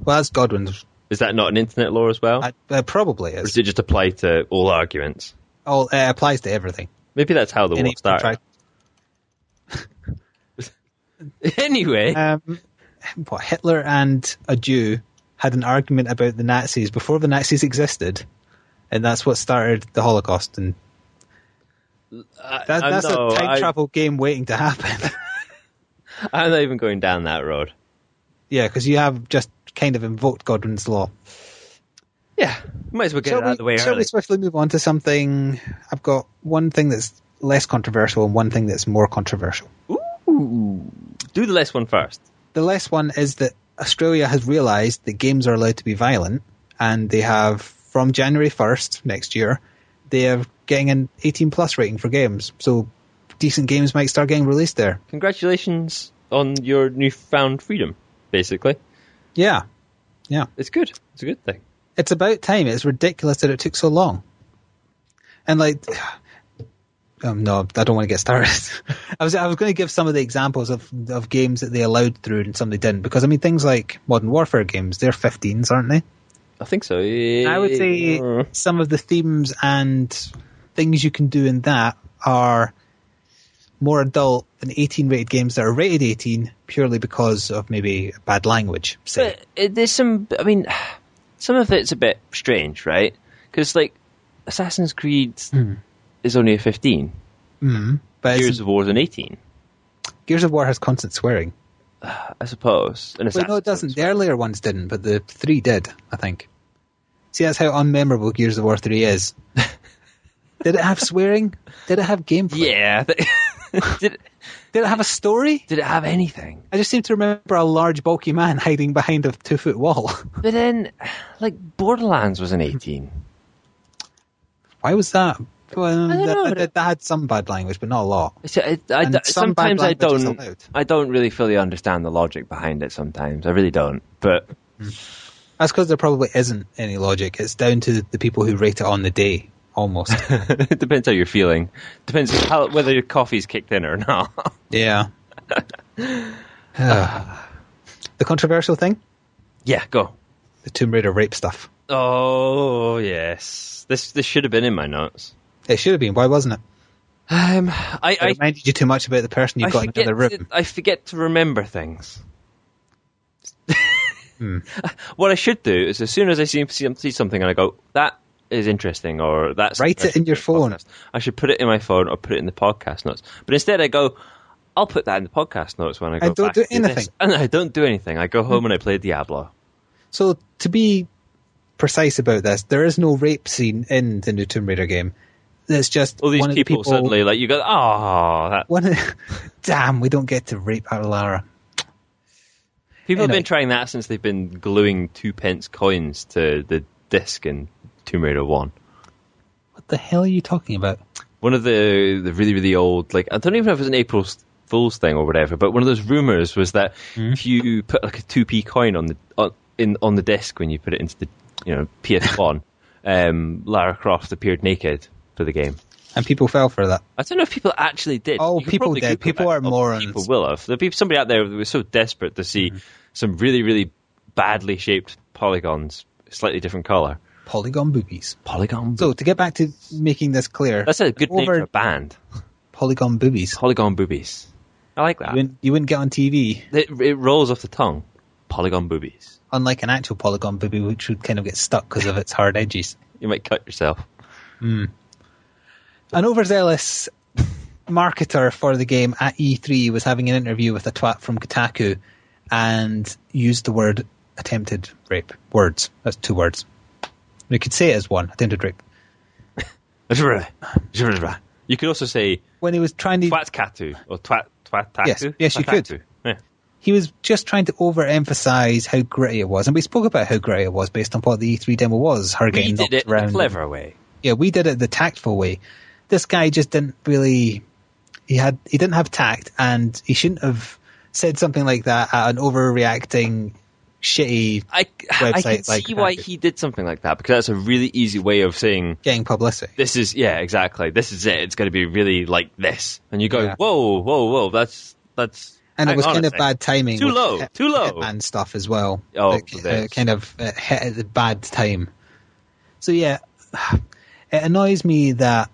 Well, that's Godwin's. Is that not an internet law as well? Probably Or is. does it just apply to all arguments? It applies to everything. Maybe that's how the war started. Anyway. Hitler and a Jew had an argument about the Nazis before the Nazis existed, and that's what started the Holocaust. And that's a time travel game waiting to happen. I'm not even going down that road. Yeah, because you have just kind of invoked Godwin's law. Yeah, might as well get it out of the way early. Shall we swiftly move on to something? I've got one thing that's less controversial and one thing that's more controversial. Ooh. Do the less one first. The less one is that Australia has realised that games are allowed to be violent, and they have, from January 1st next year, they are getting an 18 plus rating for games. So decent games might start getting released there. Congratulations on your newfound freedom, basically. Yeah. It's good. It's a good thing. It's about time. It's ridiculous that it took so long. And no, I don't want to get started. I was going to give some of the examples of games that they allowed through and some they didn't. Because, I mean, things like Modern Warfare games, they're 15s, aren't they? I think so. I would say some of the themes and things you can do in that are more adult than 18-rated games that are rated 18 purely because of maybe bad language. Say. But there's some of it's a bit strange, right? Because, Assassin's Creed is only a 15. But Gears of War is an 18. Gears of War has constant swearing. I suppose. Wait, no, it doesn't. The earlier ones didn't, but the 3 did, I think. See, that's how unmemorable Gears of War 3 is. Did it have swearing? Did it have gameplay? Yeah. Did it have a story? Did it have anything? I just seem to remember a large, bulky man hiding behind a 2-foot wall. But then, Borderlands was an 18. Why was that? Well, that had some bad language, but not a lot. Sometimes I don't really fully understand the logic behind it. Sometimes I really don't. But that's because there probably isn't any logic. It's down to the people who rate it on the day, almost. It depends how you're feeling. Depends whether your coffee's kicked in or not. Yeah. The controversial thing? Yeah, go. The Tomb Raider rape stuff. Oh yes, this should have been in my notes. It should have been. Why wasn't it? I reminded you too much about the person you've got in the other room. I forget to remember things. What I should do is, as soon as I see something and I go, that is interesting, or that's write it in your phone. I should put it in my phone or put it in the podcast notes. But instead, I go, I'll put that in the podcast notes when I go. I don't do anything. And I don't do anything. I go home and I play Diablo. So to be precise about this, there is no rape scene in the new Tomb Raider game. It's just all these people suddenly you go, damn, we don't get to rape our Lara. People have been trying that since they've been gluing 2p coins to the disc in Tomb Raider 1. What the hell are you talking about? One of the really, really old, I don't even know if it was an April Fool's thing or whatever, but one of those rumours was that if you put a 2p coin on the disc when you put it into the PS1, Lara Croft appeared naked for the game. And people fell for that. I don't know if people actually did. Oh, people did. People are morons. People will have. There'll be somebody out there who was so desperate to see some really, really badly shaped polygons, slightly different colour. Polygon boobies. Polygon boobies. So, to get back to making this clear... That's a good name for a band. Polygon boobies. Polygon boobies. I like that. You wouldn't get on TV. It rolls off the tongue. Polygon boobies. Unlike an actual polygon booby, which would kind of get stuck because of its hard edges. You might cut yourself. An overzealous marketer for the game at E3 was having an interview with a twat from Kotaku and used the word attempted rape. Words. That's 2 words. We could say it as one, attempted rape. You could also say when he was trying to twat katu or twat tatu. Yes, you could. Yeah. He was just trying to overemphasize how gritty it was, and we spoke about how gritty it was based on what the E3 demo was. Her getting knocked around. We did it the clever way. Yeah, we did it the tactful way. This guy just didn't really. He didn't have tact, and he shouldn't have said something like that at an overreacting, shitty website. I can see why he did something like that, because that's a really easy way of saying getting publicity. This is exactly. This is it. It's going to be really like this, and you go, whoa, that's. And it was kind of bad timing. Too low. Hitman stuff as well. Oh, kind of hit at the bad time. So yeah, it annoys me that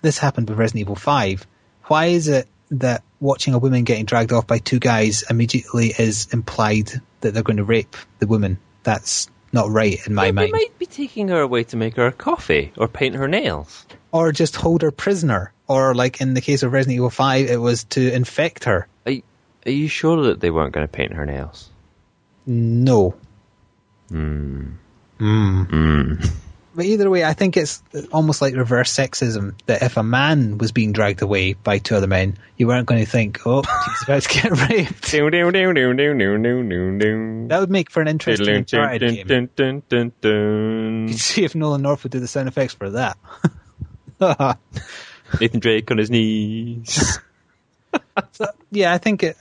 this happened with Resident Evil 5. Why is it that watching a woman getting dragged off by two guys immediately is implied that they're going to rape the woman? That's not right in my mind. They might be taking her away to make her a coffee or paint her nails. Or just hold her prisoner. Or like in the case of Resident Evil 5, it was to infect her. Are you sure that they weren't going to paint her nails? No. But either way, I think it's almost like reverse sexism, that if a man was being dragged away by two other men, you weren't going to think, oh, he's about to get raped. That would make for an interesting Uncharted game. You'd see if Nolan North would do the sound effects for that. Nathan Drake on his knees. So, yeah, I think it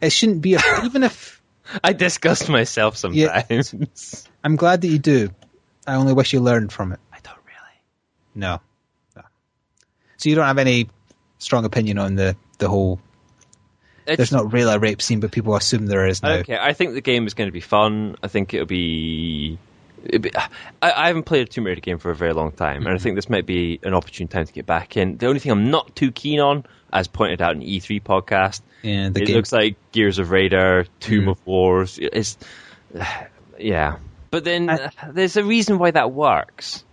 shouldn't be even if I disgust myself sometimes. Yeah, I'm glad that you do. I only wish you learned from it. I don't really. No. So you don't have any strong opinion on the whole. There's not really a rape scene, but people assume there is now. Okay, I think the game is going to be fun. I think it'll be. I haven't played a Tomb Raider game for a very long time, and I think this might be an opportune time to get back in. The only thing I'm not too keen on, as pointed out in the E3 podcast, it looks like Gears of Radar, Tomb of Wars. But then there's a reason why that works.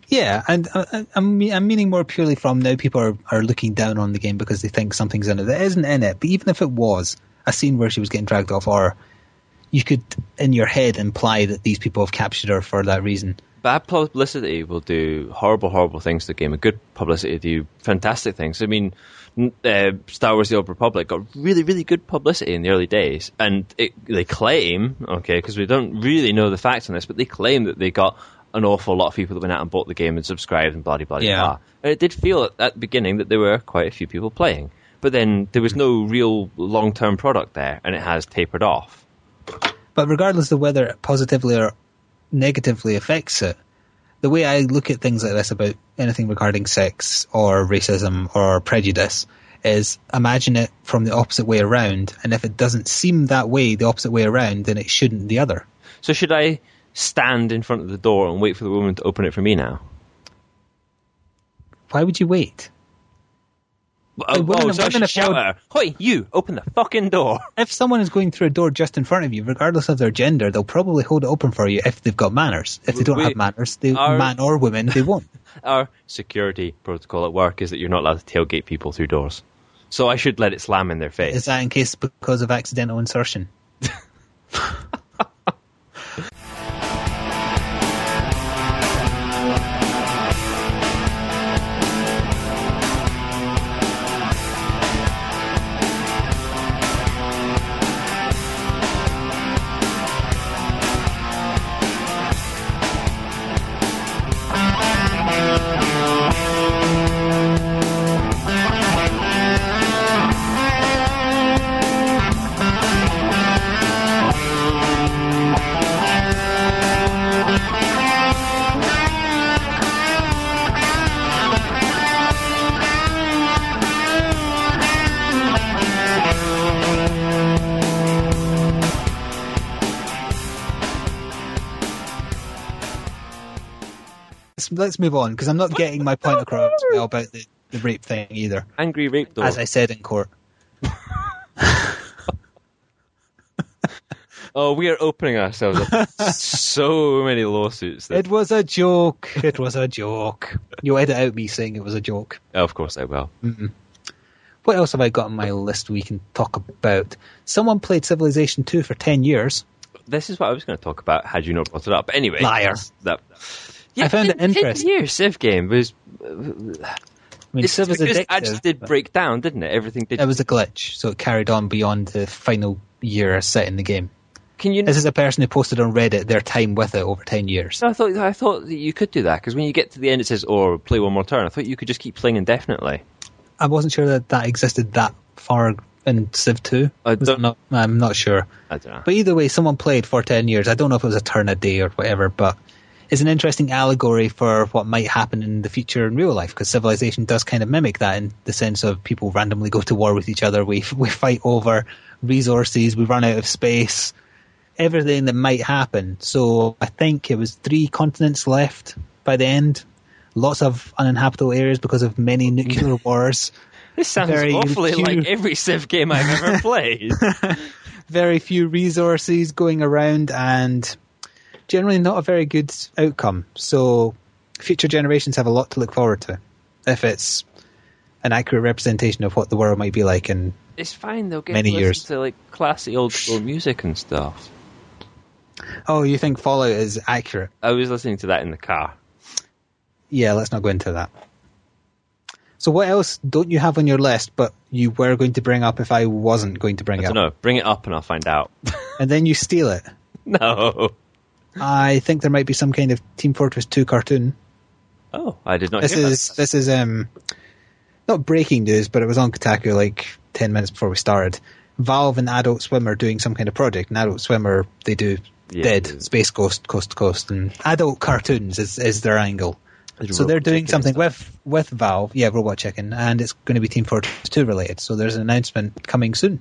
Yeah, and I'm meaning more purely from now people are looking down on the game because they think something's in it that isn't in it. But even if it was a scene where she was getting dragged off, or you could, in your head, imply that these people have captured her for that reason. Bad publicity will do horrible, horrible things to the game, and good publicity will do fantastic things. I mean, Star Wars The Old Republic got really, really good publicity in the early days, and they claim, because we don't really know the facts on this, but they claim that they got an awful lot of people that went out and bought the game and subscribed and blah, blah, blah. And it did feel at the beginning that there were quite a few people playing, but then there was no real long-term product there, and it has tapered off. But regardless of whether it positively or negatively affects it, the way I look at things like this about anything regarding sex or racism or prejudice is imagine it from the opposite way around, and if it doesn't seem that way, the opposite way around, then it shouldn't the other. So should I stand in front of the door and wait for the woman to open it for me now? Why would you wait? So I should shout at her, "Hoi, you, open the fucking door." If someone is going through a door just in front of you, regardless of their gender, they'll probably hold it open for you if they've got manners. If they don't have manners, man or women, they won't. Our security protocol at work is that you're not allowed to tailgate people through doors. So I should let it slam in their face. Is that in case because of accidental insertion? Let's move on, because I'm not getting my point across well about the rape thing either. Angry rape door. As I said in court. Oh, we are opening ourselves up so many lawsuits. It was a joke. It was a joke. You edit out me saying it was a joke. Oh, of course I will. Mm-mm. What else have I got on my list we can talk about? Someone played Civilization 2 for 10 years. this is what I was going to talk about had you not brought it up. Anyway, liar. Yeah, I found it interesting. Your Civ game was. Civ was addictive. It actually did break down, didn't it? Everything did. It was a glitch, so it carried on beyond the final year set in the game. This is a person who posted on Reddit their time with it over 10 years. So I thought that you could do that, because when you get to the end it says, play one more turn. I thought you could just keep playing indefinitely. I wasn't sure that existed that far in Civ 2. I'm not sure. I don't know. But either way, someone played for 10 years. I don't know if it was a turn a day or whatever, but it's an interesting allegory for what might happen in the future in real life, because Civilization does kind of mimic that in the sense of people randomly go to war with each other. We fight over resources. We run out of space. Everything that might happen. So I think it was 3 continents left by the end. Lots of uninhabitable areas because of many nuclear wars. This sounds awfully like every Civ game I've ever played. Very few resources going around and generally not a very good outcome. So future generations have a lot to look forward to if it's an accurate representation of what the world might be like in it's fine, they'll get many years. To like classy old school music and stuff. Oh, you think Fallout is accurate? I was listening to that in the car. Yeah, let's not go into that. So what else don't you have on your list, but you were going to bring up if I wasn't going to bring it up? I don't know. Bring it up and I'll find out. And then you steal it? No. I think there might be some kind of Team Fortress 2 cartoon. Oh, I did not hear that. This is not breaking news, but it was on Kotaku like 10 minutes before we started. Valve and Adult Swim are doing some kind of project. And Adult Swim they do Dead, Space Ghost, Coast to Coast, and adult cartoons is their angle. So they're doing something with Valve, Robot Chicken, and it's going to be Team Fortress 2 related. So there's an announcement coming soon.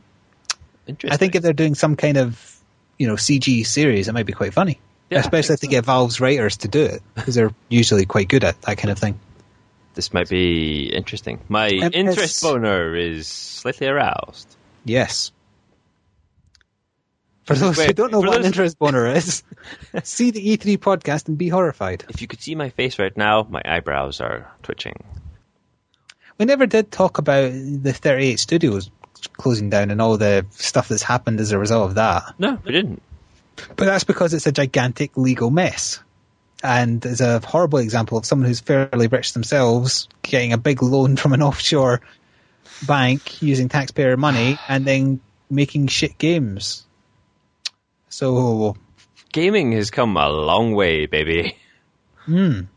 Interesting. I think if they're doing some kind of CG series, it might be quite funny. Yeah, especially if they get Valve's writers to do it, because they're usually quite good at that kind of thing. This might be interesting. My interest boner is slightly aroused. Yes. For those who don't know what an interest boner is, see the E3 podcast and be horrified. If you could see my face right now, my eyebrows are twitching. We never did talk about the 38 studios closing down and all the stuff that's happened as a result of that. No, we didn't. But that's because it's a gigantic legal mess. And it's a horrible example of someone who's fairly rich themselves getting a big loan from an offshore bank using taxpayer money and then making shit games. So gaming has come a long way, baby. I'm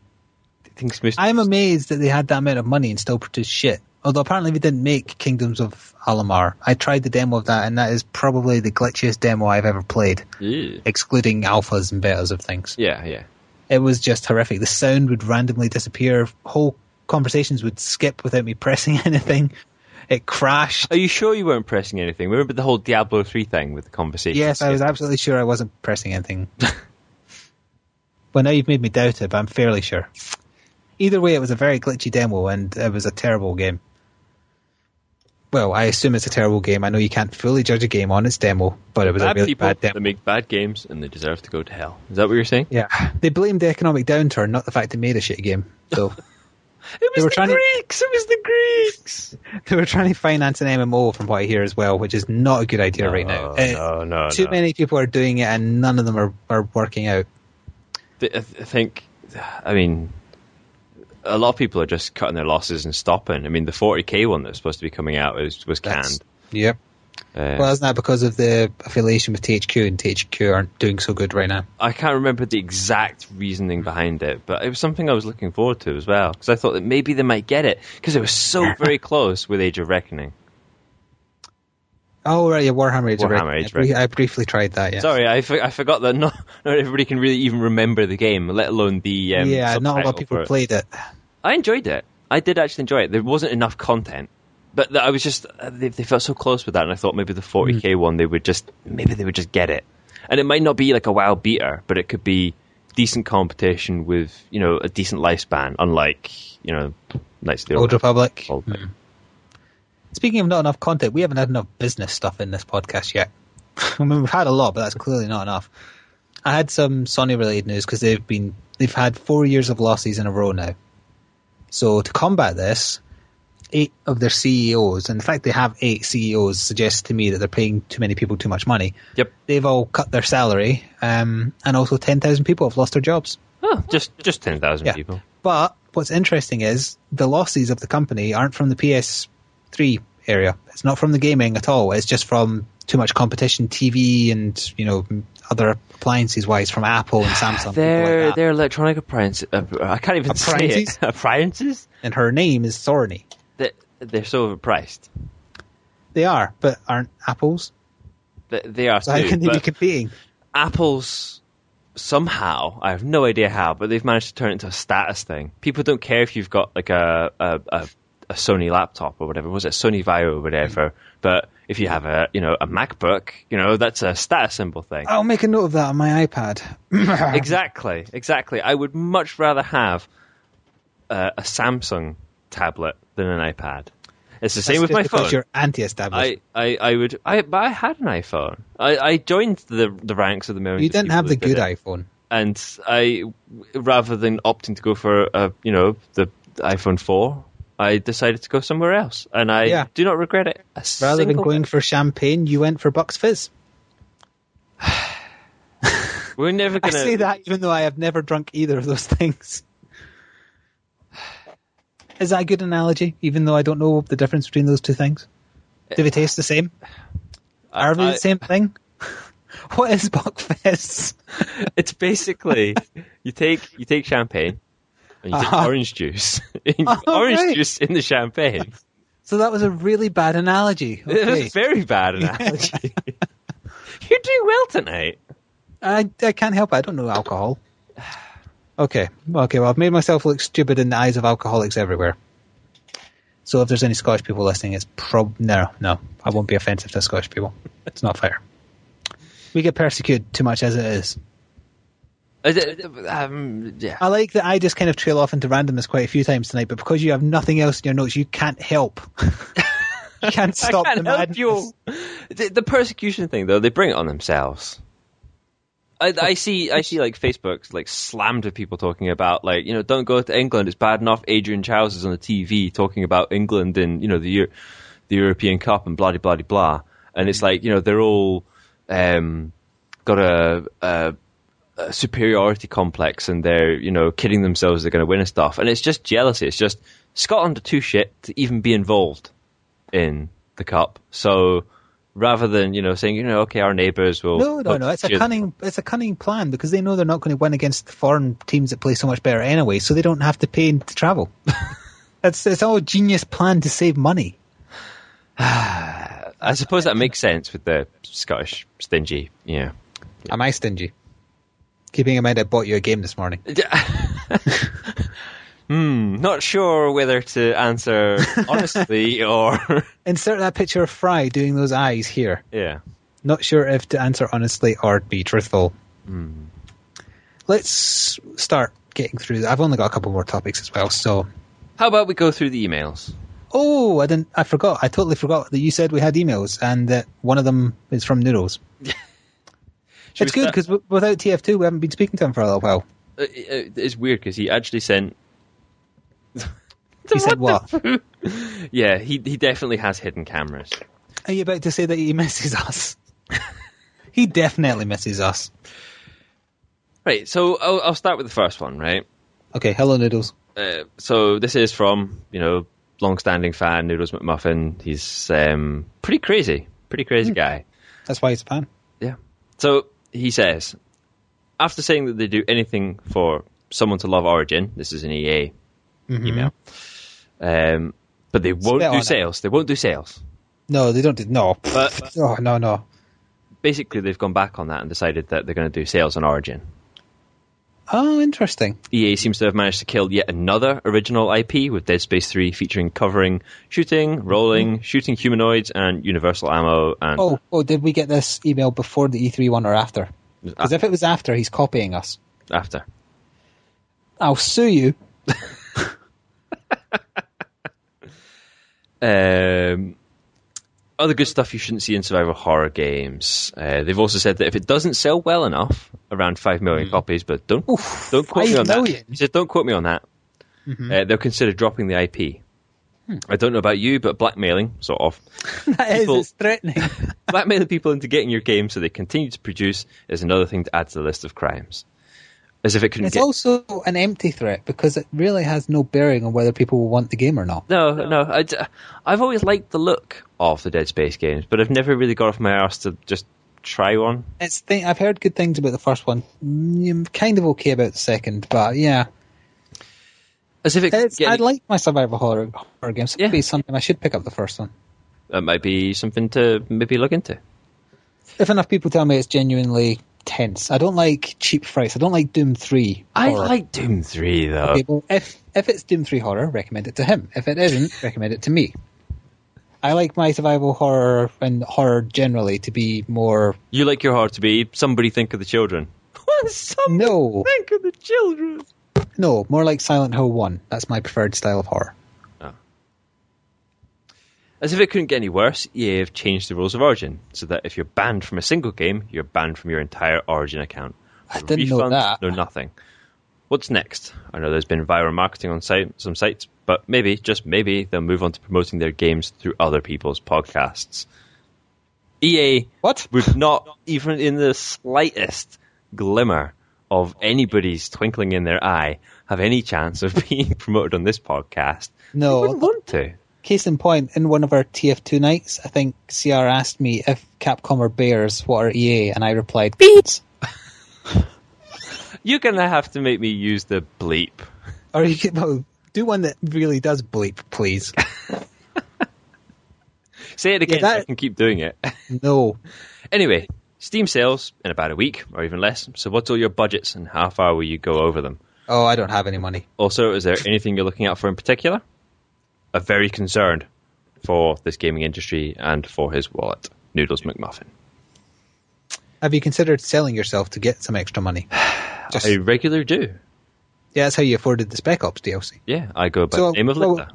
amazed that they had that amount of money and still produced shit. Although apparently they didn't make Kingdoms of Alamar. I tried the demo of that, and that is probably the glitchiest demo I've ever played, excluding alphas and betas of things. Yeah. It was just horrific. The sound would randomly disappear. Whole conversations would skip without me pressing anything. It crashed. Are you sure you weren't pressing anything? Remember the whole Diablo 3 thing with the conversation? Yes, I was absolutely sure I wasn't pressing anything. Well, now you've made me doubt it, but I'm fairly sure. Either way, it was a very glitchy demo, and it was a terrible game. Well, I assume it's a terrible game. I know you can't fully judge a game on its demo, but it was a really bad demo. They make bad games, and they deserve to go to hell. Is that what you're saying? Yeah. They blamed the economic downturn, not the fact they made a shit game. So... It was the Greeks! They were trying to finance an MMO, from what I hear as well, which is not a good idea right now. No. Too many people are doing it, and none of them are working out. I mean, a lot of people are just cutting their losses and stopping. I mean, the 40k one that was supposed to be coming out was canned. Yep. Well, isn't that because of the affiliation with THQ, and THQ aren't doing so good right now? I can't remember the exact reasoning behind it, but it was something I was looking forward to as well, because I thought that maybe they might get it, because it was so very close with Age of Reckoning. Oh, right, yeah, Warhammer Age of Reckoning. I briefly tried that, yeah. Sorry, I forgot that not everybody can really even remember the game, let alone the not a lot of people played it. I enjoyed it. I did actually enjoy it. There wasn't enough content. But I was just, they felt so close with that, and I thought maybe the 40k one, they would just get it. And it might not be like a WoW beater, but it could be decent competition with, a decent lifespan, unlike, Knights of the Old Republic. Speaking of not enough content, we haven't had enough business stuff in this podcast yet. I mean, we've had a lot, but that's clearly not enough. I had some Sony-related news, because they've had 4 years of losses in a row now. So to combat this, 8 of their CEOs, and the fact they have 8 CEOs suggests to me that they're paying too many people too much money. Yep. They've all cut their salary, and also 10,000 people have lost their jobs. Oh, just 10,000 people. But what's interesting is the losses of the company aren't from the PS3 area. It's not from the gaming at all. It's just from too much competition, TV and, other appliances wise from Apple and Samsung. They're electronic appliances. I can't even say it. Appliances? And her name is Sony. They're so overpriced. They are, but aren't Apple's? They are so too. How can they be competing? Apple's somehow, I have no idea how, but they've managed to turn it into a status thing. People don't care if you've got like a Sony laptop or whatever. Was it Sony Vaio or whatever? But if you have a MacBook, that's a status symbol thing. I'll make a note of that on my iPad. Exactly. I would much rather have a Samsung tablet than an iPad. It's the same with my phone. You're anti-established. But I had an iPhone. I joined the ranks of the millions. You didn't have the good iPhone. And rather than opting to go for the iPhone 4, I decided to go somewhere else, and I do not regret it. Rather than going for champagne, you went for Bucks Fizz. We're never going to... I say that even though I have never drunk either of those things. Is that a good analogy, even though I don't know the difference between those two things? Do they taste the same? Are they the same thing? What is Buck Fizz? It's basically, you take champagne, and you take orange juice. Juice in the champagne. So that was a really bad analogy. Okay. It was a very bad analogy. You're doing well tonight. I can't help it. I don't know alcohol. Okay, well, I've made myself look stupid in the eyes of alcoholics everywhere. So if there's any Scottish people listening, it's no, I won't be offensive to Scottish people. It's not fair. We get persecuted too much as it is. Yeah. I like that I just kind of trail off into randomness quite a few times tonight, but because you have nothing else in your notes, you can't help. You can't stop the madness. The persecution thing, though, they bring it on themselves. I see like Facebook's like slammed with people talking about like, don't go to England, it's bad enough Adrian Chow's is on the TV talking about England and the European Cup and blah blah blah blah, and it's like they're all got a superiority complex and they're kidding themselves they're going to win and stuff, and it's just jealousy. It's just Scotland are too shit to even be involved in the cup, so rather than saying okay, our neighbours will no, it's a cunning plan because they know they're not going to win against foreign teams that play so much better anyway, so they don't have to pay to travel. It's all a genius plan to save money. I suppose that makes sense with the Scottish stingy. Yeah. Am I stingy? Keeping in mind I bought you a game this morning. Not sure whether to answer honestly or... Insert that picture of Fry doing those eyes here. Yeah. Not sure if to answer honestly or be truthful. Let's start getting through. I've only got a couple more topics as well, so... How about we go through the emails? Oh, I forgot. I totally forgot that you said we had emails and that one of them is from Noodles. It's good because without TF2 we haven't been speaking to him for a little while. It's weird because he actually sent... He said what? Yeah, he definitely has hidden cameras. Are you about to say that he misses us? He definitely misses us. Right, so I'll start with the first one, right? Okay, hello Noodles. So this is from, long-standing fan, Noodles McMuffin. He's pretty crazy guy. That's why he's a fan. Yeah. So he says, after saying that they do anything for someone to love Origin, this is an EA email, but they won't do sales. They won't do sales. No, they don't do... No. But no. Basically, they've gone back on that and decided that they're going to do sales on Origin. Oh, interesting. EA seems to have managed to kill yet another original IP with Dead Space 3 featuring covering shooting, rolling, shooting humanoids, and universal ammo. And did we get this email before the E3 one or after? Because if it was after, he's copying us. After. I'll sue you. Other good stuff you shouldn't see in survival horror games. They've also said that if it doesn't sell well enough, around 5 million copies, but don't quote me on that. He said, don't quote me on that. They'll consider dropping the IP. I don't know about you, but blackmailing, sort of. It's threatening. Blackmailing people into getting your game so they continue to produce is another thing to add to the list of crimes. As if it couldn't. It's also an empty threat because it really has no bearing on whether people will want the game or not. No. I've always liked the look of the Dead Space games, but I've never really got off my arse to just try one. I've heard good things about the first one. I'm kind of okay about the second, but yeah. As if I'd like my survival horror games. It could be something I should pick up the first one. That might be something to maybe look into. If enough people tell me it's genuinely tense. I don't like cheap frights. I don't like Doom 3 horror. I like Doom 3, though. Okay, well, if it's Doom 3 horror, recommend it to him. If it isn't, recommend it to me. I like my survival horror and horror generally to be more... You like your horror to be somebody think of the children. No. Think of the children. No, more like Silent Hill 1. That's my preferred style of horror. Oh. As if it couldn't get any worse, EA have changed the rules of Origin, so that if you're banned from a single game, you're banned from your entire Origin account. I didn't know that. No nothing. What's next? I know there's been viral marketing on some sites, but maybe, just maybe, they'll move on to promoting their games through other people's podcasts. EA would not, even in the slightest glimmer of anybody's twinkling in their eye, have any chance of being promoted on this podcast. No. They wouldn't want to. Case in point, in one of our TF2 nights, I think CR asked me if Capcom are bears, what are EA? And I replied, beats! You're going to have to make me use the bleep. Or you can do one that really does bleep, please. Say it again so I can keep doing it. No. Anyway, Steam sales in about a week, or even less. So what's all your budgets and how far will you go over them? Oh, I don't have any money. Also, is there anything you're looking out for in particular? I'm very concerned for this gaming industry and for his wallet, Noodles McMuffin. Have you considered selling yourself to get some extra money? I regularly do. Yeah, that's how you afforded the Spec Ops DLC. Yeah, I go by the name of Linda.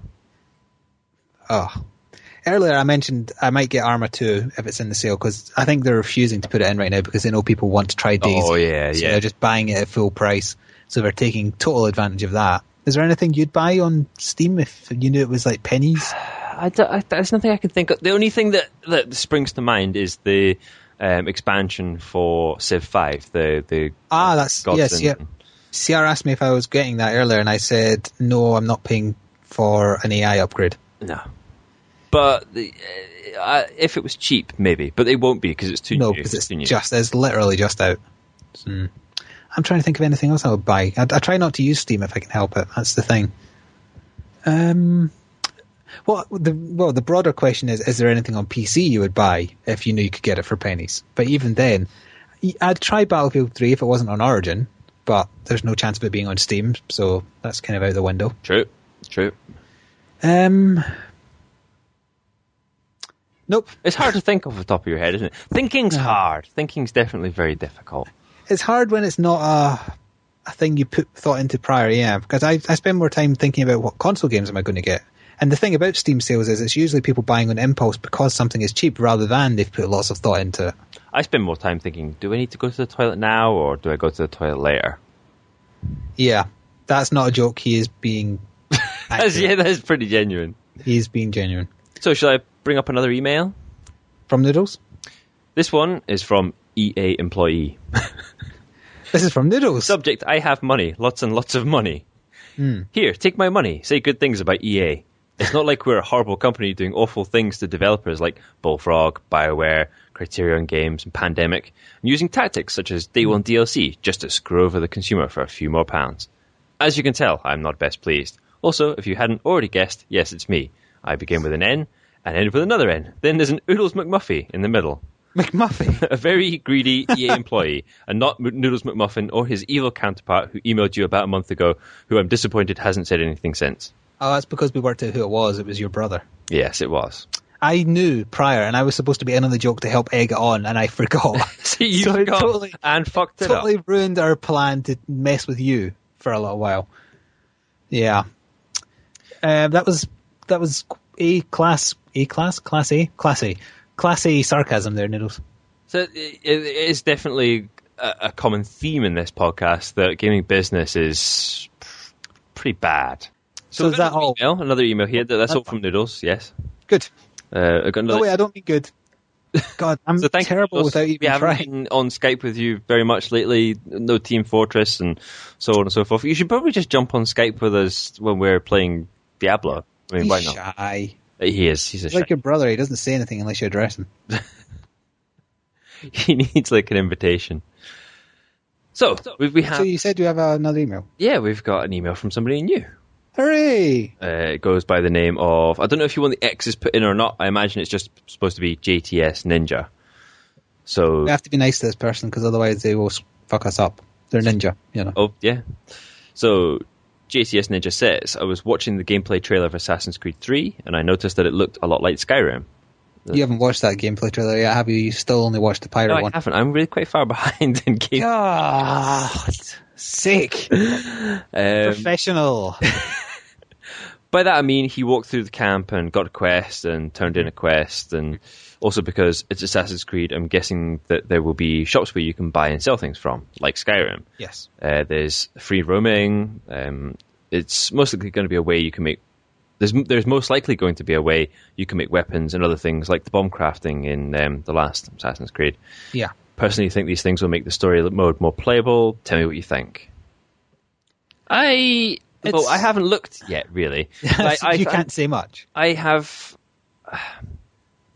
Earlier I mentioned I might get Arma 2 if it's in the sale, because I think they're refusing to put it in right now because they know people want to try DayZ. Oh, yeah, so they're just buying it at full price. So they're taking total advantage of that. Is there anything you'd buy on Steam if you knew it was like pennies? There's nothing I can think of. The only thing that springs to mind is the expansion for Civ 5. Yes. CR asked me if I was getting that earlier, and I said, no, I'm not paying for an AI upgrade. No. But if it was cheap, maybe. But it won't be because it's too new. No, because it's literally just out. I'm trying to think of anything else I would buy. I try not to use Steam if I can help it. That's the thing. The broader question is there anything on PC you would buy if you knew you could get it for pennies? But even then, I'd try Battlefield 3 if it wasn't on Origin, but there's no chance of it being on Steam, so that's kind of out the window. True. Nope. It's hard to think off the top of your head, isn't it? Thinking's hard. Thinking's definitely very difficult. It's hard when it's not a thing you put thought into prior, yeah, because I spend more time thinking about what console games am I going to get. And the thing about Steam sales is it's usually people buying on impulse because something is cheap rather than they've put lots of thought into it. I spend more time thinking, do I need to go to the toilet now or do I go to the toilet later? Yeah, that's not a joke. He is being... that is pretty genuine. He is being genuine. So shall I bring up another email? From Noodles? This one is from EA employee. This is from Noodles. Subject, I have money. Lots and lots of money. Here, take my money. Say good things about EA. It's not like we're a horrible company doing awful things to developers like Bullfrog, BioWare, Criterion Games, and Pandemic, and using tactics such as Day 1 DLC just to screw over the consumer for a few more pounds. As you can tell, I'm not best pleased. Also, if you hadn't already guessed, yes, it's me. I begin with an N and end with another N. Then there's an Oodles McMuffy in the middle. McMuffy? A very greedy EA employee, and not Noodles McMuffin or his evil counterpart who emailed you about a month ago, who I'm disappointed hasn't said anything since. Oh, that's because we worked out who it was. It was your brother. Yes, it was. I knew prior, and I was supposed to be in on the joke to help egg it on, and I forgot. So you forgot and fucked it up. Totally ruined our plan to mess with you for a little while. Yeah. That was Class A sarcasm there, Noodles. So it is definitely a common theme in this podcast that gaming business is pretty bad. So is that all? Another email here. That's all from Noodles, yes. Good. I got another... Oh, wait, I don't mean good. God, I'm terrible without even trying. We haven't been on Skype with you very much lately. No Team Fortress and so on and so forth. You should probably just jump on Skype with us when we're playing Diablo. I mean, why not? Shy. He is. He's like your brother. He doesn't say anything unless you address him. He needs like an invitation. So we have. So you said you have another email? Yeah, we've got an email from somebody new. Hooray! It goes by the name of, I don't know if you want the X's put in or not. I imagine it's just supposed to be JTS Ninja. So we have to be nice to this person because otherwise they will fuck us up. They're ninja, you know. Oh, yeah. So JTS Ninja says, I was watching the gameplay trailer of Assassin's Creed 3 and I noticed that it looked a lot like Skyrim. You haven't watched that gameplay trailer yet, have you? You still only watched the pirate one? I haven't. I'm really quite far behind in gameplay. God, sick. Professional. By that I mean he walked through the camp and got a quest and turned in a quest, and also because it's Assassin's Creed, I'm guessing that there will be shops where you can buy and sell things from, like Skyrim. Yes. There's free roaming. It's most likely going to be a way you can make... There's most likely going to be a way you can make weapons and other things like the bomb crafting in the last Assassin's Creed. Yeah. Personally, think these things will make the story mode more playable. Tell me what you think. Well, I haven't looked yet, really. You can't say much. I have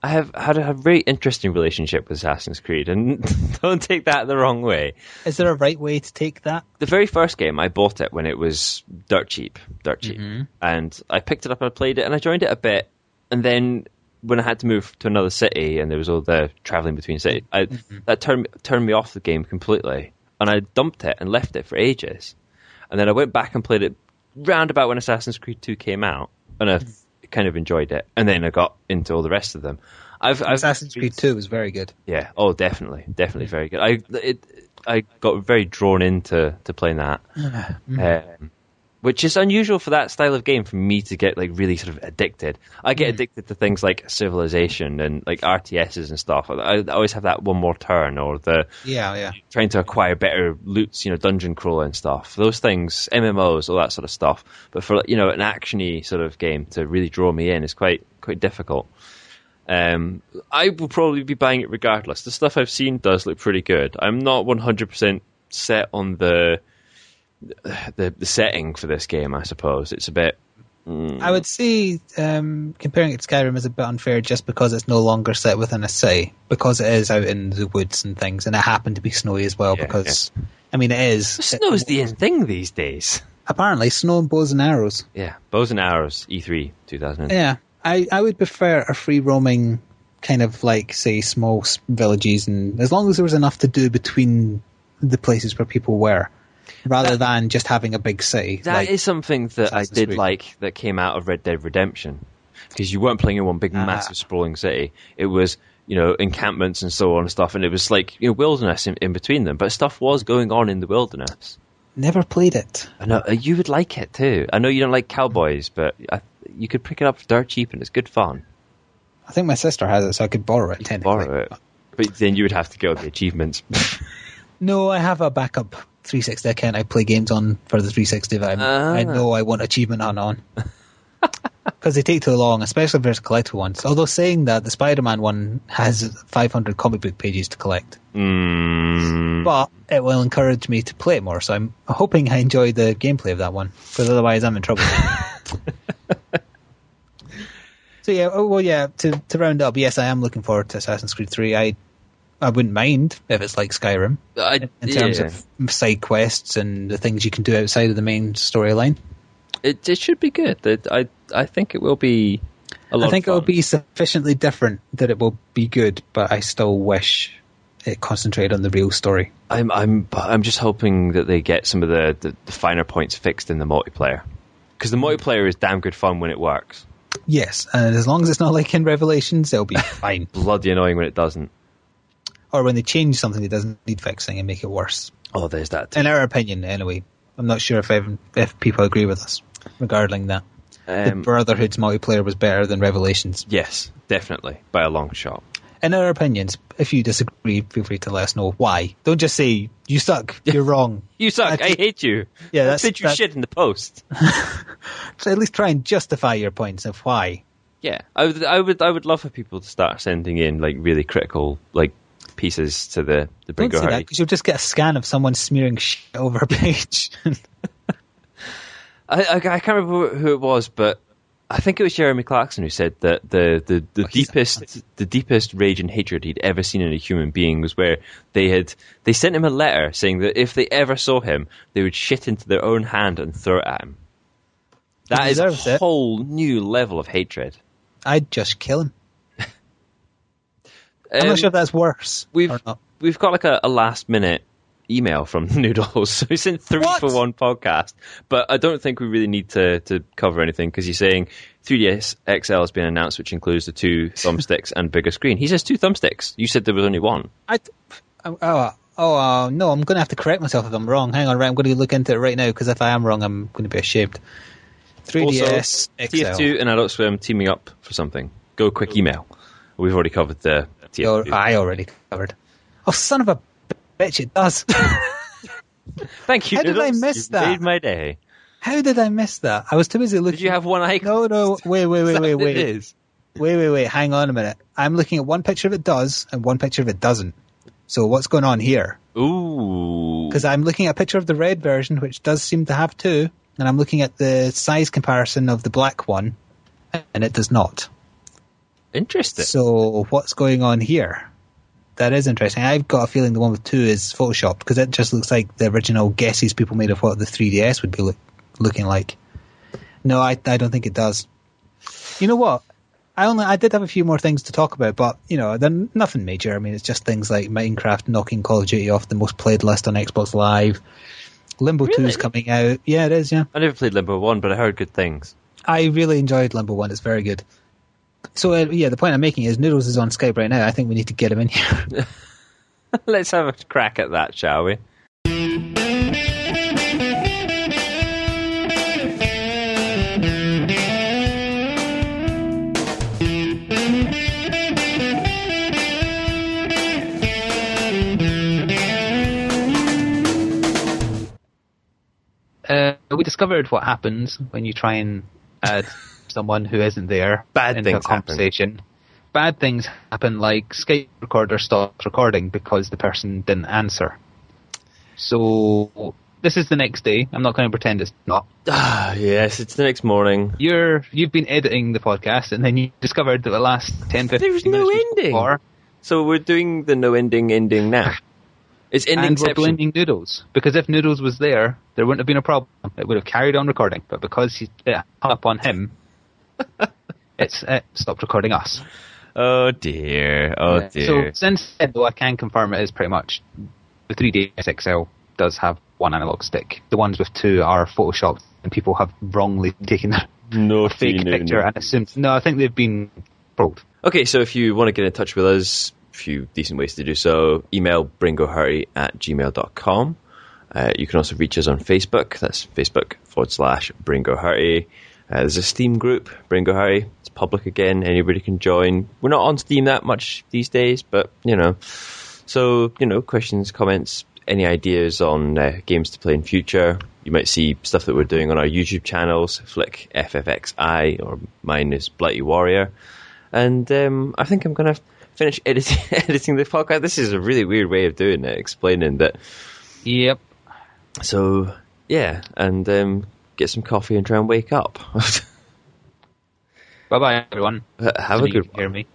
had a very interesting relationship with Assassin's Creed, and don't take that the wrong way. Is there a right way to take that? The very first game, I bought it when it was dirt cheap. Mm-hmm. And I picked it up and I played it, and I joined it a bit, and then when I had to move to another city, and there was all the travelling between cities, that turned me off the game completely, and I dumped it and left it for ages. And then I went back and played it round about when Assassin's Creed 2 came out, and I kind of enjoyed it. And then I got into all the rest of them. Assassin's Creed 2 was very good. Yeah, definitely very good. I got very drawn into playing that, which is unusual for that style of game for me to get like really sort of addicted. I get addicted to things like Civilization and like RTSs and stuff. I always have that one more turn, or the trying to acquire better loots, dungeon crawler and stuff. Those things, MMOs, all that sort of stuff. But for an actiony sort of game to really draw me in is quite difficult. I will probably be buying it regardless. The stuff I've seen does look pretty good. I'm not 100% set on the setting for this game, I suppose. It's a bit... I would say comparing it to Skyrim is a bit unfair just because it's no longer set within a city, because it is out in the woods and things, and it happened to be snowy as well, I mean, it is... Snow's the in thing these days. Apparently, snow and bows and arrows. Yeah, bows and arrows, E3 2000. Yeah, I would prefer a free roaming kind of like, say, small villages, and as long as there was enough to do between the places where people were, rather than just having a big city. That is something that I did like that came out of Red Dead Redemption, because you weren't playing in one big massive sprawling city. It was encampments and so on and stuff, and it was like wilderness in between them, but stuff was going on in the wilderness. Never played it. I know you would like it too. I know you don't like cowboys, but you could pick it up for dirt cheap and it's good fun. I think my sister has it, so I could borrow it. But then you would have to get all the achievements. No, I have a backup 360 account I play games on for the 360 that I know I want achievement hunt on. Because they take too long, especially if there's collectible ones. Although saying that, the SpiderMan one has 500 comic book pages to collect. But it will encourage me to play it more, so I'm hoping I enjoy the gameplay of that one, because otherwise I'm in trouble. So to round up, yes, I am looking forward to Assassin's Creed 3. I wouldn't mind if it's like Skyrim, in terms of side quests and the things you can do outside of the main storyline. It should be good. I think it will be a lot of fun. I think it will be sufficiently different that it will be good, but I still wish it concentrated on the real story. I'm just hoping that they get some of the finer points fixed in the multiplayer, because the multiplayer is damn good fun when it works. Yes, and as long as it's not like in Revelations, it'll be fine. Bloody annoying when it doesn't. Or when they change something that doesn't need fixing and make it worse. Oh, there's that too. In our opinion, anyway. I'm not sure if people agree with us regarding that. The Brotherhood's multiplayer was better than Revelations. Yes, definitely, by a long shot. In our opinions, if you disagree, feel free to let us know why. Don't just say, you suck, you're wrong. You suck, I hate you. Yeah, I said you shit in the post. So at least try and justify your points of why. Yeah, I would love for people to start sending in like really critical like pieces to the Bringo Don't say Hurty. that, because you'll just get a scan of someone smearing shit over a page. I can't remember who it was, but I think it was Jeremy Clarkson who said that the deepest rage and hatred he'd ever seen in a human being was where they sent him a letter saying that if they ever saw him, they would shit into their own hand and throw it at him. That is a whole new level of hatred. I'd just kill him. I'm not sure if that's worse. We've got like a last minute email from Noodles. So he sent 3 for 1 podcast, but I don't think we really need to cover anything because he's saying 3DS XL has been announced, which includes the 2 thumbsticks and bigger screen. He says 2 thumbsticks. You said there was only 1. No, I'm going to have to correct myself if I'm wrong. Hang on, right, I'm going to look into it right now because if I am wrong, I'm going to be ashamed. 3DS also, XL. TF2 and Adult Swim teaming up for something. Go quick email. We've already covered the TF2. I already covered. Oh, son of a bitch, it does. Thank you. How did I miss that? Made my day. How did I miss that? I was too busy looking. Did you have one icon? No, wait. It is. Wait, hang on a minute. I'm looking at one picture of it does and one picture of it doesn't. So what's going on here? Ooh. Because I'm looking at a picture of the red version, which does seem to have 2, and I'm looking at the size comparison of the black one, and it does not. Interesting. So what's going on here? That is interesting. I've got a feeling the one with 2 is photoshopped because it just looks like the original guesses people made of what the 3DS would be looking like. No, I don't think it does. You know what? I did have a few more things to talk about, but they're nothing major. I mean, it's just things like Minecraft knocking Call of Duty off the most played list on Xbox Live. Limbo 2 is coming out. Yeah, it is. Yeah, I never played Limbo 1, but I heard good things. I really enjoyed Limbo 1. It's very good. So, the point I'm making is Noodles is on Skype right now. I think we need to get him in here. Let's have a crack at that, shall we? We discovered what happens when you try and add someone who isn't there into a conversation. Happen. Bad things happen, like Skype recorder stops recording because the person didn't answer. So this is the next day. I'm not going to pretend it's not. Yes, it's the next morning. You've been editing the podcast, and then you discovered that the last 10, 15 minutes no ending. Before, so we're doing the no ending now. It's ending. And we're blaming Noodles, because if Noodles was there wouldn't have been a problem. It would have carried on recording, but because it hung up on him, it stopped recording us. Oh dear. So since then, though, I can confirm it is pretty much the 3DS XL does have 1 analog stick. The ones with 2 are photoshopped, and people have wrongly taken a fake picture and assumed. No, I think they've been probed. Okay, so if you want to get in touch with us, a few decent ways to do so. Email bringohurty@gmail.com. You can also reach us on Facebook. That's Facebook.com/bringohurty. There's a Steam group, Bringo Hurty. It's public again. Anybody can join. We're not on Steam that much these days, but, So, questions, comments, any ideas on games to play in future. You might see stuff that we're doing on our YouTube channels, Flick FFXI, or mine is Blighty Warrior. And I think I'm going to finish editing the podcast. This is a really weird way of doing it, explaining that. Yep. So, yeah, and get some coffee and try and wake up. Bye-bye, everyone. Have a good one. Hear me.